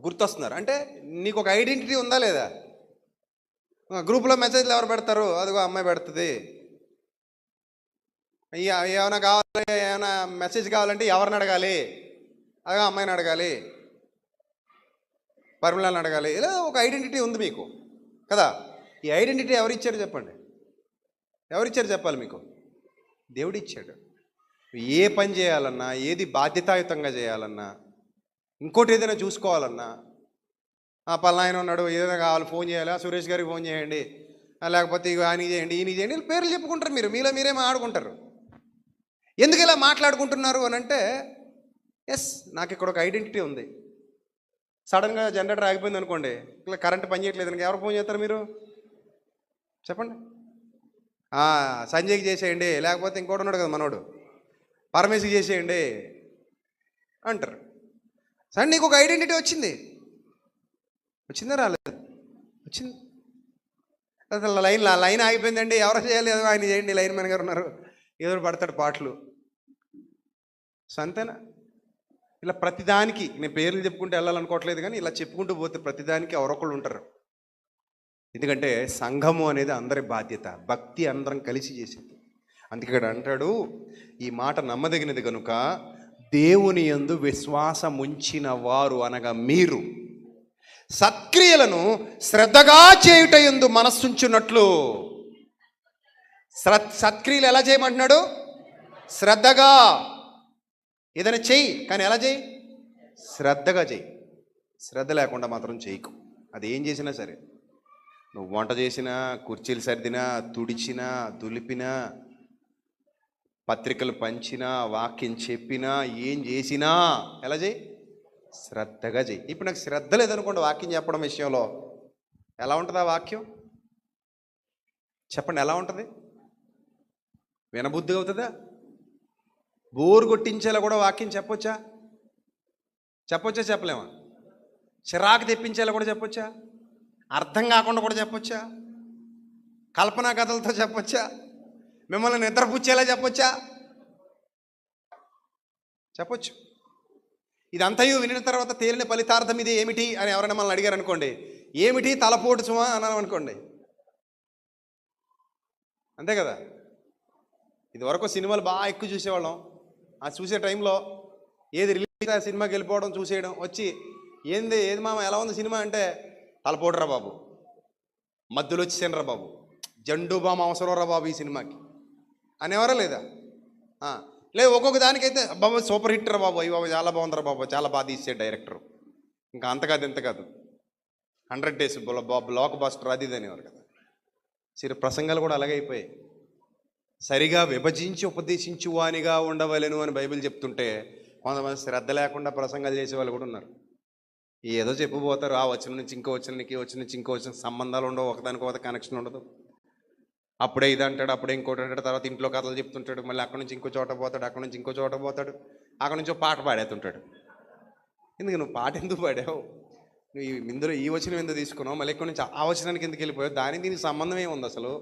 గుర్తొస్తున్నారు. అంటే నీకు ఒక ఐడెంటిటీ ఉందా లేదా? గ్రూప్లో మెసేజ్లు ఎవరు పెడతారు? అదిగో అమ్మాయి పెడుతుంది. ఏమైనా కావాలి, ఏమైనా మెసేజ్ కావాలంటే ఎవరిని అడగాలి? అదిగో అమ్మాయిని అడగాలి, పరిమళని అడగాలి. ఇలా ఒక ఐడెంటిటీ ఉంది మీకు కదా. ఈ ఐడెంటిటీ ఎవరిచ్చారు చెప్పండి? ఎవరిచ్చారు చెప్పాలి మీకు? దేవుడిచ్చాడు. ఏ పని చేయాలన్నా, ఏది బాధ్యతాయుతంగా చేయాలన్నా, ఇంకోటి ఏదైనా చూసుకోవాలన్నా, పలానా ఆయన ఉన్నాడు, ఏదైనా కావాలి ఫోన్ చేయాలా, సురేష్ గారికి ఫోన్ చేయండి, లేకపోతే ఇక ఆయనకి చేయండి, ఈయనకి చేయండి, పేర్లు చెప్పుకుంటారు. మీలో మీరే ఆడుకుంటారు. ఎందుకు ఇలా మాట్లాడుకుంటున్నారు అని అంటే, ఎస్ నాకు ఇక్కడ ఒక ఐడెంటిటీ ఉంది. సడన్గా జనరేటర్ ఆగిపోయింది అనుకోండి, ఇలా కరెంట్ పని చేయట్లేదు అనుకో, ఎవరు ఫోన్ చేస్తారు మీరు? చెప్పండి. సంజయ్కి చేసేయండి, లేకపోతే ఇంకోటి ఉన్నాడు కదా మనోడు, పరమేశ్వరికి చేసేయండి అంటారు. సరే నీకు ఒక ఐడెంటిటీ వచ్చిందా రాలేదు? వచ్చింది. అసలు లైన్ ఆగిపోయిందండి, ఎవరో చేయాలి, ఏదో ఆయన చేయండి, లైన్ మ్యాన్ గారు ఉన్నారు, ఏదో పడతాడు పాటలు. సో అంతేనా? ఇలా ప్రతిదానికి నేను పేర్లు చెప్పుకుంటూ వెళ్ళాలనుకోవట్లేదు, కానీ ఇలా చెప్పుకుంటూ పోతే ప్రతిదానికి ఎవరొకళ్ళు ఉంటారు. ఎందుకంటే సంఘము అనేది అందరి బాధ్యత, భక్తి అందరం కలిసి చేసేది. అందుకే ఇక్కడ అంటాడు, ఈ మాట నమ్మదగినది కనుక దేవుని యందు విశ్వాసముంచిన వారు అనగా మీరు సత్క్రియలను శ్రద్ధగా చేయుట యందు మనస్సుంచున్నట్లు. సత్క్రియలు ఎలా చేయమంటున్నాడు? శ్రద్ధగా. ఏదైనా చెయ్యి, కానీ ఎలా చెయ్యి? శ్రద్ధగా చెయ్యి. శ్రద్ధ లేకుండా మాత్రం చేయకు. అది ఏం చేసినా సరే, నువ్వు వంట చేసినా, కుర్చీలు సర్దినా, తుడిచినా, దులిపినా, పత్రికలు పంచినా, వాక్యం చెప్పినా, ఏం చేసినా ఎలా చేయి? శ్రద్ధగా చేయి. ఇప్పుడు నాకు శ్రద్ధ లేదనుకోండి వాక్యం చెప్పడం విషయంలో, ఎలా ఉంటుంది ఆ వాక్యం? చెప్పండి, ఎలా ఉంటుంది? వినబుద్ధి అవుతుందా? బోరు కొట్టించేలా కూడా వాక్యం చెప్పొచ్చా? చెప్పలేమా? చిరాకు తెప్పించేలా కూడా చెప్పొచ్చా? అర్థం కాకుండా కూడా చెప్పొచ్చా? కల్పనా కథలతో చెప్పొచ్చా? మిమ్మల్ని నిద్రపుచ్చేలా చెప్పొచ్చా? చెప్పొచ్చు. ఇదంతయు వినిన తర్వాత తేలిన ఫలితార్థం ఇది ఏమిటి అని ఎవరైనా మనల్ని అడిగారు అనుకోండి, ఏమిటి తలపోటు సుమా అన్నాను అనుకోండి, అంతే కదా. ఇదివరకు సినిమాలు బాగా ఎక్కువ చూసేవాళ్ళం. ఆ చూసే టైంలో ఏది రిలీజ్ ఆ సినిమాకి వెళ్ళిపోవడం, చూసేయడం, వచ్చి ఏది మామ ఎలా ఉంది సినిమా అంటే, తలపోటురా బాబు, మధ్యలో వచ్చేసాను బాబు, జండు బామ అవసరం రా బాబు ఈ సినిమాకి అనేవారా లేదా? లేదు, ఒక్కొక్క దానికైతే బాబు సూపర్ హిట్ రా బాబు, అయ్యి బాబు చాలా బాగుందిరా బాబు, చాలా బాగా తీసాడు డైరెక్టర్, ఇంకా అంత కాదు ఇంత కాదు, 100 days బ్లాక్ బస్టర్ అది ఇది అనేవారు కదా. సరే, ప్రసంగాలు కూడా అలాగే అయిపోయాయి. సరిగా విభజించి ఉపదేశించు వానిగా ఉండవలెను అని బైబిల్ చెప్తుంటే, కొంతమంది శ్రద్ధ లేకుండా ప్రసంగాలు చేసే వాళ్ళు కూడా ఉన్నారు. ఏదో చెప్పిపోతారు, ఆ వచ్చిన నుంచి ఇంకో వచ్చినకి, వచ్చిన నుంచి ఇంకో వచ్చిన, సంబంధాలు ఉండవు, ఒకదానికి ఒక కనెక్షన్ ఉండదు. అప్పుడే ఇది అంటాడు, అప్పుడే ఇంకోటి అంటాడు, తర్వాత ఇంట్లో కథలు చెప్తుంటాడు, మళ్ళీ అక్కడి నుంచి ఇంకో చోట పోతాడు, అక్కడి నుంచి ఇంకో చోట పోతాడు, అక్కడి నుంచి పాట పాడేస్తుంటాడు. ఎందుకు నువ్వు పాట ఎందుకు పాడావు? నువ్వు ఇందులో ఈ వచనం ఎందుకు తీసుకున్నావు? మళ్ళీ ఇక్కడి నుంచి ఆ వచనానికి ఎందుకు వెళ్ళిపోయావు? దానికి దీనికి సంబంధం ఏముంది అసలు?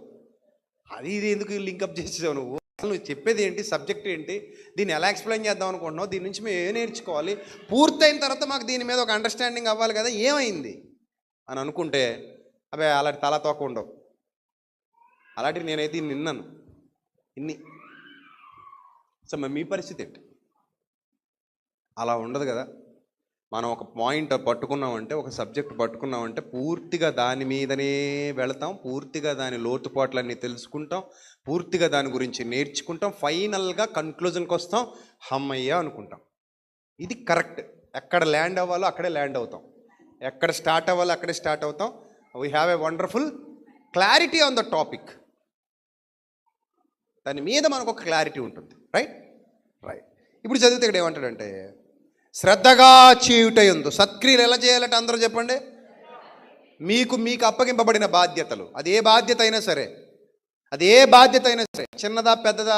అది ఇది ఎందుకు లింకప్ చేసేసావు నువ్వు? అసలు నువ్వు చెప్పేది ఏంటి? సబ్జెక్ట్ ఏంటి? దీన్ని ఎలా ఎక్స్ప్లెయిన్ చేద్దాం అనుకుంటున్నావు? దీని నుంచి మేము ఏం నేర్చుకోవాలి? పూర్తయిన తర్వాత మాకు దీని మీద ఒక అండర్స్టాండింగ్ అవ్వాలి కదా, ఏమైంది అని అనుకుంటే, అబ్బే అలాంటి తల తోక ఉండవు. అలాంటివి నేనైతే విన్నాను ఇన్ని. సో మీ పరిస్థితి ఏంటి? అలా ఉండదు కదా. మనం ఒక పాయింట్ పట్టుకున్నామంటే, ఒక సబ్జెక్ట్ పట్టుకున్నామంటే పూర్తిగా దాని మీదనే వెళతాం, పూర్తిగా దాని లోతుపాట్లన్నీ తెలుసుకుంటాం, పూర్తిగా దాని గురించి నేర్చుకుంటాం, ఫైనల్గా కన్క్లూజన్కి వస్తాం, హమ్మయ్య అనుకుంటాం. ఇది కరెక్ట్. ఎక్కడ ల్యాండ్ అవ్వాలో అక్కడే ల్యాండ్ అవుతాం, ఎక్కడ స్టార్ట్ అవ్వాలో అక్కడే స్టార్ట్ అవుతాం. We have a wonderful clarity on the topic. దాని మీద మనకు ఒక క్లారిటీ ఉంటుంది. రైట్. ఇప్పుడు చదివితే ఇక్కడ ఏమంటాడంటే, శ్రద్ధగా చేయుటయందు సత్క్రియలు ఎలా చేయాలంటే అందరూ చెప్పండి. మీకు అప్పగింపబడిన బాధ్యతలు, అది ఏ బాధ్యత అయినా సరే, చిన్నదా పెద్దదా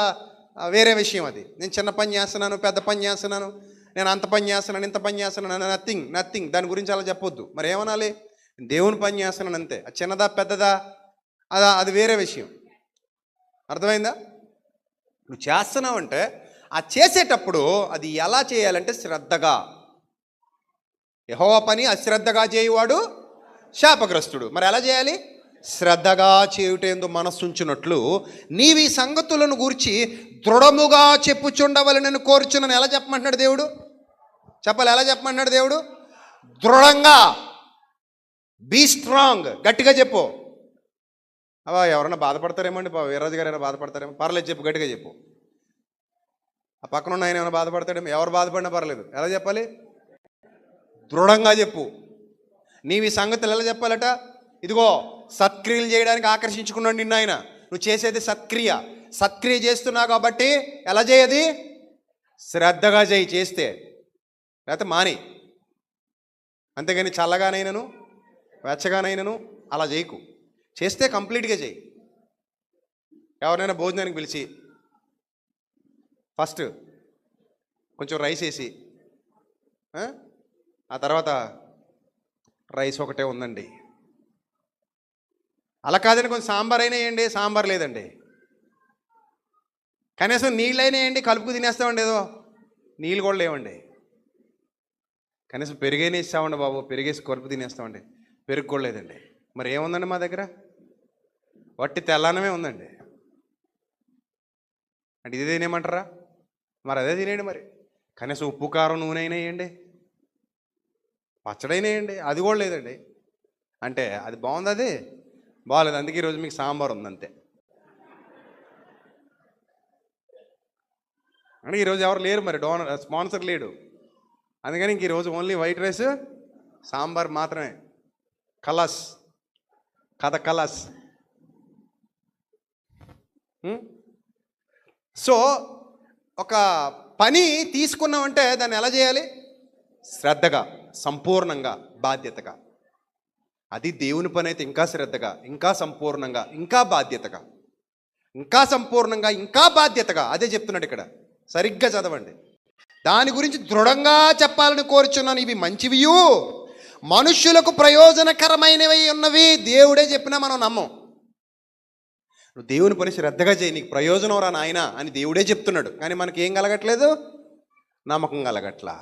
వేరే విషయం. అది నేను చిన్న పని చేస్తున్నాను, పెద్ద పని చేస్తున్నాను, నేను అంత పని చేస్తున్నాను, ఇంత పని చేస్తున్నాను, నథింగ్ దాని గురించి అలా చెప్పొద్దు. మరి ఏమనాలి? దేవుని పని చేస్తున్నాను అంతే. అది చిన్నదా పెద్దదా అది వేరే విషయం. అర్థమైందా? నువ్వు చేస్తున్నావంటే ఆ చేసేటప్పుడు అది ఎలా చేయాలంటే శ్రద్ధగా. యెహోవా పని అశ్రద్ధగా చేయువాడు శాపగ్రస్తుడు. మరి ఎలా చేయాలి? శ్రద్ధగా చేయుటేందు మనస్సుంచున్నట్లు నీవి సంగతులను గూర్చి దృఢముగా చెప్పుచుండవలెనని కోరుచున్నాను. ఎలా చెప్పమంటున్నాడు దేవుడు? చెప్పాలి, ఎలా చెప్పమంటున్నాడు దేవుడు? దృఢంగా. Be strong. గట్టిగా చెప్పు. ఎవరన్నా బాధపడతారేమో అండి, వీర్రాజు గారు ఏమైనా బాధపడతారేమో, పర్లేదు చెప్పు, గట్టిగా చెప్పు. ఆ పక్కన ఉన్న ఆయన ఏమైనా బాధపడతాడేమో, ఎవరు బాధపడినా పర్లేదు. ఎలా చెప్పాలి? దృఢంగా చెప్పు. నీవి సంగతులు ఎలా చెప్పాలట? ఇదిగో సత్క్రియలు చేయడానికి ఆకర్షించుకున్నాడు నిన్న ఆయన. నువ్వు చేసేది సత్క్రియ చేస్తున్నావు కాబట్టి ఎలా చేయది? శ్రద్ధగా చేయి. చేస్తే లేకపోతే మాని. అంతేగాని చల్లగానైనను వెచ్చగానైనను అలా చేయకు. చేస్తే కంప్లీట్గా చేయి. ఎవరినైనా భోజనానికి పిలిచి ఫస్ట్ కొంచెం రైస్ వేసి, ఆ తర్వాత రైస్ ఒకటే ఉందండి, అలా కాదని కొంచెం సాంబార్ అయినా వేయండి, సాంబార్ లేదండి, కనీసం నీళ్ళైనా వేయండి, కలుపుకు తినేస్తామండి, ఏదో నీళ్ళు కూడా లేవండి, కనీసం పెరుగైనా ఇస్తామండి బాబు, పెరిగేసి కలుపు తినేస్తామండి, పెరుగు కూడా లేదండి. మరి ఏముందండి మా దగ్గర? వట్టి తెల్లన్నమే ఉందండి. అంటే ఇది తినేయమంటారా? మరి అదే తినేయండి. మరి కనీసం ఉప్పు కారం నూనె అయినా వేయండి, పచ్చడైనా వేయండి, అది కూడా లేదండి. అంటే అది బాగుంది, అది బాగాలేదు, అందుకే ఈరోజు మీకు సాంబార్ ఉంది అంతే. అంటే ఈరోజు ఎవరు లేరు, మరి స్పాన్సర్ లేడు, అందుకని ఇంక ఈరోజు ఓన్లీ వైట్ రైస్ సాంబార్ మాత్రమే. కలాస్ కలాస్. సో ఒక పని తీసుకున్నామంటే దాన్ని ఎలా చేయాలి? శ్రద్ధగా, సంపూర్ణంగా, బాధ్యతగా. అది దేవుని పని అయితే ఇంకా శ్రద్ధగా, ఇంకా సంపూర్ణంగా, ఇంకా బాధ్యతగా, ఇంకా సంపూర్ణంగా, ఇంకా బాధ్యతగా. అదే చెప్తున్నాడు ఇక్కడ. సరిగ్గా చదవండి. దాని గురించి దృఢంగా చెప్పాలని కోరుచున్నాను. ఇవి మంచివియు మనుష్యులకు ప్రయోజనకరమైనవి ఉన్నవి. దేవుడే చెప్పినా మనం నమ్మం. నువ్వు దేవుని పని శ్రద్ధగా చేయి, నీకు ప్రయోజనం రా నాయన అని దేవుడే చెప్తున్నాడు. కానీ మనకి ఏం కలగట్లేదు? నమ్మకం కలగట్లా.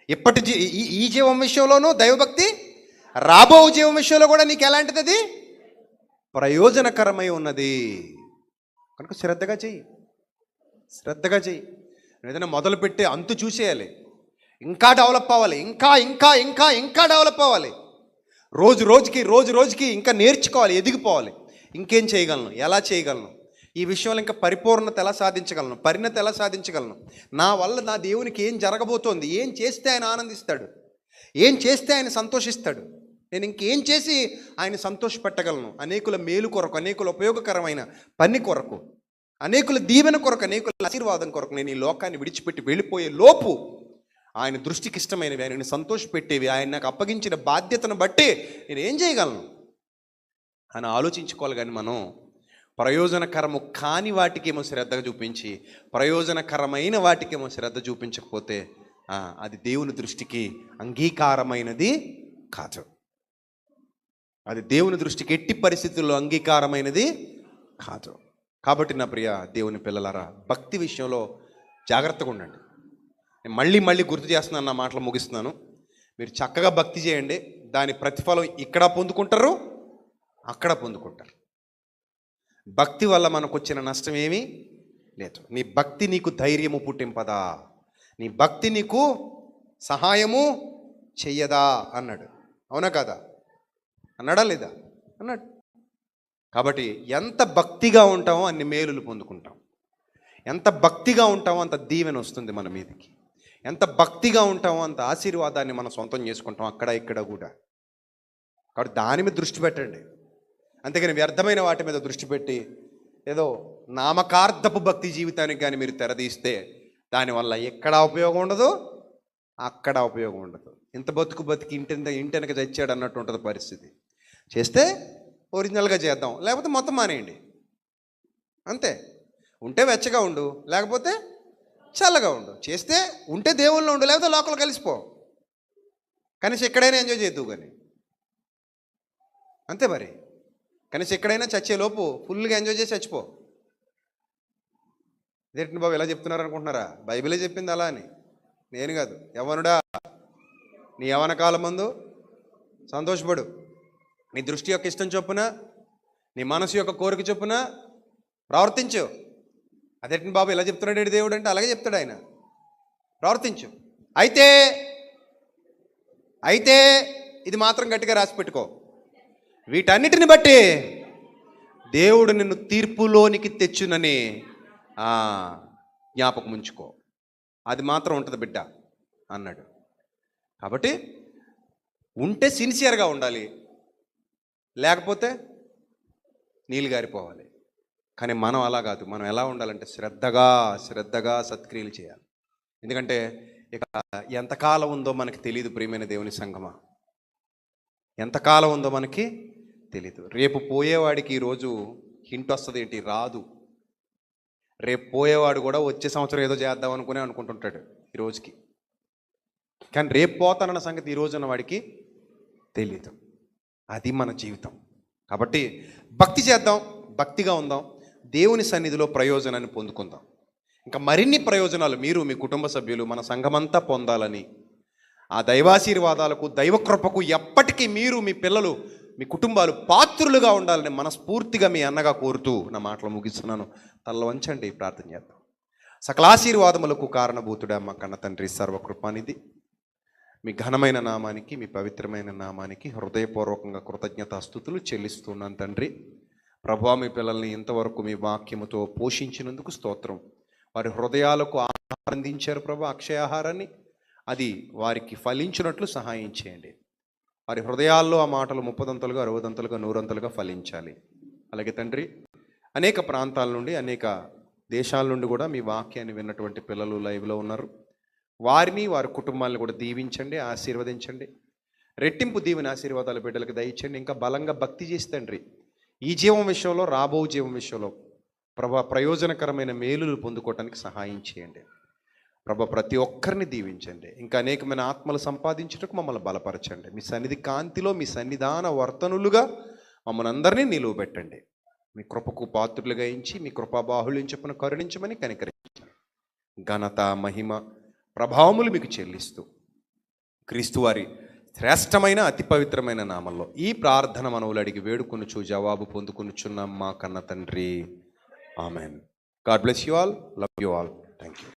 ఇప్పటి ఈ జీవం విషయంలోనూ దైవభక్తి, రాబో జీవం విషయంలో కూడా నీకు ఎలాంటిది? అది ప్రయోజనకరమై ఉన్నది కనుక శ్రద్ధగా చెయ్యి, శ్రద్ధగా చెయ్యి. ఏదైనా మొదలుపెట్టి అంతు చూసేయాలి, ఇంకా డెవలప్ అవ్వాలి, ఇంకా ఇంకా ఇంకా ఇంకా డెవలప్ అవ్వాలి, రోజు రోజుకి ఇంకా నేర్చుకోవాలి, ఎదిగిపోవాలి. ఇంకేం చేయగలను, ఎలా చేయగలను, ఈ విషయంలో ఇంకా పరిపూర్ణత ఎలా సాధించగలను, పరిణతి ఎలా సాధించగలను, నా వల్ల నా దేవునికి ఏం జరగబోతోంది, ఏం చేస్తే ఆయన ఆనందిస్తాడు, ఏం చేస్తే ఆయన సంతోషిస్తాడు, నేను ఇంకేం చేసి ఆయన సంతోషపెట్టగలను, అనేకుల మేలు కొరకు, అనేకుల ఉపయోగకరమైన పని కొరకు, అనేకుల దీవెన కొరకు, అనేకుల ఆశీర్వాదం కొరకు నేను ఈ లోకాన్ని విడిచిపెట్టి వెళ్ళిపోయే లోపు ఆయన దృష్టికి ఇష్టమైనవి, ఆయనని సంతోషపెట్టేవి, ఆయన నాకు అప్పగించిన బాధ్యతను బట్టి నేను ఏం చేయగలను అని ఆలోచించుకోవాలి. కానీ మనం ప్రయోజనకరము కాని వాటికేమో శ్రద్ధగా చూపించి, ప్రయోజనకరమైన వాటికేమో శ్రద్ధ చూపించకపోతే అది దేవుని దృష్టికి అంగీకారమైనది కాదు. అది దేవుని దృష్టికి ఎట్టి పరిస్థితుల్లో అంగీకారమైనది కాదు. కాబట్టి నా ప్రియ దేవుని పిల్లలారా, భక్తి విషయంలో జాగ్రత్తగా ఉండండి. నేను మళ్ళీ గుర్తు చేస్తున్నాను, నా మాటలు ముగిస్తున్నాను. మీరు చక్కగా భక్తి చేయండి, దాని ప్రతిఫలం ఇక్కడ పొందుకుంటారు, అక్కడ పొందుకుంటారు. భక్తి వల్ల మనకు వచ్చిన నష్టం ఏమీ లేదు. నీ భక్తి నీకు ధైర్యము పుట్టింపదా, నీ భక్తి నీకు సహాయము చెయ్యదా అన్నాడు. అవునా కదా? అన్నాడా లేదా? అన్నాడు. కాబట్టి ఎంత భక్తిగా ఉంటామో అన్ని మేలులు పొందుకుంటాం, ఎంత భక్తిగా ఉంటామో అంత దీవెన వస్తుంది మన మీదకి, ఎంత భక్తిగా ఉంటామో అంత ఆశీర్వాదాన్ని మనం సొంతం చేసుకుంటాం అక్కడ ఇక్కడ కూడా. కాబట్టి దాని మీద దృష్టి పెట్టండి, అంతేగాని వ్యర్థమైన వాటి మీద దృష్టి పెట్టి ఏదో నామకార్థపు భక్తి జీవితానికి కానీ మీరు తెరదీస్తే దానివల్ల ఎక్కడ ఉపయోగం ఉండదు, అక్కడ ఉపయోగం ఉండదు. ఇంత బతికి ఇంటెనక చచ్చాడు అన్నట్టు ఉంటుంది పరిస్థితి. చేస్తే ఒరిజినల్గా చేద్దాం, లేకపోతే మొత్తం మానేయండి అంతే. ఉంటే వెచ్చగా ఉండు, లేకపోతే చల్లగా ఉండు. చేస్తే ఉంటే దేవుళ్ళు ఉండు, లేకపోతే లోకల్ కలిసిపో. కనీసం ఎక్కడైనా ఎంజాయ్ చేద్దువు కానీ, అంతే మరి. కనీసం ఎక్కడైనా చచ్చేలోపు ఫుల్గా ఎంజాయ్ చేసి చచ్చిపో. ఇదేంటి బాబు ఎలా చెప్తున్నారు అనుకుంటున్నారా? బైబిలే చెప్పింది అలా అని, నేను కాదు. యవ్వనుడా, నీ యవ్వన కాలం ముందు సంతోషపడు. నీ దృష్టి యొక్క ఇష్టం చొప్పున, నీ మనసు యొక్క కోరిక చొప్పున ప్రవర్తించు. అదేంటి బాబు ఎలా చెప్తున్నాడు దేవుడు అంటే, అలాగే చెప్తాడు ఆయన. ప్రవర్తించు. అయితే ఇది మాత్రం గట్టిగా రాసి పెట్టుకో, వీటన్నిటిని బట్టి దేవుడు నిన్ను తీర్పులోనికి తెచ్చునని జ్ఞాపకం ఉంచుకో. అది మాత్రం ఉంటుంది బిడ్డ అన్నాడు. కాబట్టి ఉంటే సిన్సియర్గా ఉండాలి, లేకపోతే నీళ్ళు గారిపోవాలి. కానీ మనం అలా కాదు. మనం ఎలా ఉండాలంటే శ్రద్ధగా సత్క్రియలు చేయాలి. ఎందుకంటే ఇక ఎంతకాలం ఉందో మనకి తెలియదు. ప్రియమైన దేవుని సంగమా, ఎంతకాలం ఉందో మనకి తెలీదు. రేపు పోయేవాడికి ఈరోజు హింట్ వస్తుంది ఏంటి? రాదు. రేపు పోయేవాడు కూడా వచ్చే సంవత్సరం ఏదో చేద్దాం అనుకుంటుంటాడు ఈ రోజుకి. కానీ రేపు పోతానన్న సంగతి ఈ రోజున్న వాడికి తెలీదు. అది మన జీవితం. కాబట్టి భక్తి చేద్దాం, భక్తిగా ఉందాం, దేవుని సన్నిధిలో ప్రయోజనాన్ని పొందుకుందాం. ఇంకా మరిన్ని ప్రయోజనాలు మీరు, మీ కుటుంబ సభ్యులు, మన సంఘమంతా పొందాలని, ఆ దైవాశీర్వాదాలకు, దైవకృపకు ఎప్పటికీ మీరు, మీ పిల్లలు, మీ కుటుంబాలు పాత్రులుగా ఉండాలని మనస్ఫూర్తిగా మీ అన్నగా కోరుతూ నా మాటలు ముగిస్తున్నాను. తలలో వంచండి, ప్రార్థన చేద్దాం. సకలాశీర్వాదములకు కారణభూతుడా మా కన్న తండ్రి, సర్వకృపానిధి, మీ ఘనమైన నామానికి, మీ పవిత్రమైన నామానికి హృదయపూర్వకంగా కృతజ్ఞతాస్తుతులు చెల్లిస్తున్నాను తండ్రి. ప్రభువా, మీ పిల్లల్ని ఇంతవరకు మీ వాక్యముతో పోషించినందుకు స్తోత్రం. వారి హృదయాలకు ఆహారం అందించారు ప్రభు, అక్షయాహారాన్ని. అది వారికి ఫలించినట్లు సహాయం చేయండి. వారి హృదయాల్లో ఆ మాటలు 30 60 100 ఫలించాలి. అలాగే తండ్రి, అనేక ప్రాంతాల నుండి, అనేక దేశాల నుండి కూడా మీ వాక్యాన్ని విన్నటువంటి పిల్లలు లైవ్లో ఉన్నారు. వారిని, వారి కుటుంబాలను కూడా దీవించండి, ఆశీర్వదించండి. రెట్టింపు దీవెన ఆశీర్వాదాలు బిడ్డలకు దయచండి. ఇంకా బలంగా భక్తి చేసి తండ్రి, ఈ జీవం విషయంలో, రాబో జీవం విషయంలో ప్రభా ప్రయోజనకరమైన మేలులు పొందుకోవటానికి సహాయం చేయండి. ప్రభా ప్రతి ఒక్కరిని దీవించండి. ఇంకా అనేకమైన ఆత్మలు సంపాదించుటకు మమ్మల్ని బలపరచండి. మీ సన్నిధి కాంతిలో, మీ సన్నిధాన వర్తనులుగా మమ్మల్ని అందరినీ నిలువబెట్టండి. మీ కృపకు పాత్రులుగా ఎంచి, మీ కృపాబాహుళ్యం చొప్పున కరుణించమని కనికరించండి. ఘనత, మహిమ, ప్రభావములు మీకు చెల్లిస్తూ క్రీస్తు వారి శ్రేష్టమైన అతి పవిత్రమైన నామంలో ఈ ప్రార్థన మనవులు అడిగి వేడుకొనుచు జవాబు పొందుకొనుచున్నాం మా కన్న తండ్రి. Amen. God bless you all. Love you all. Thank you.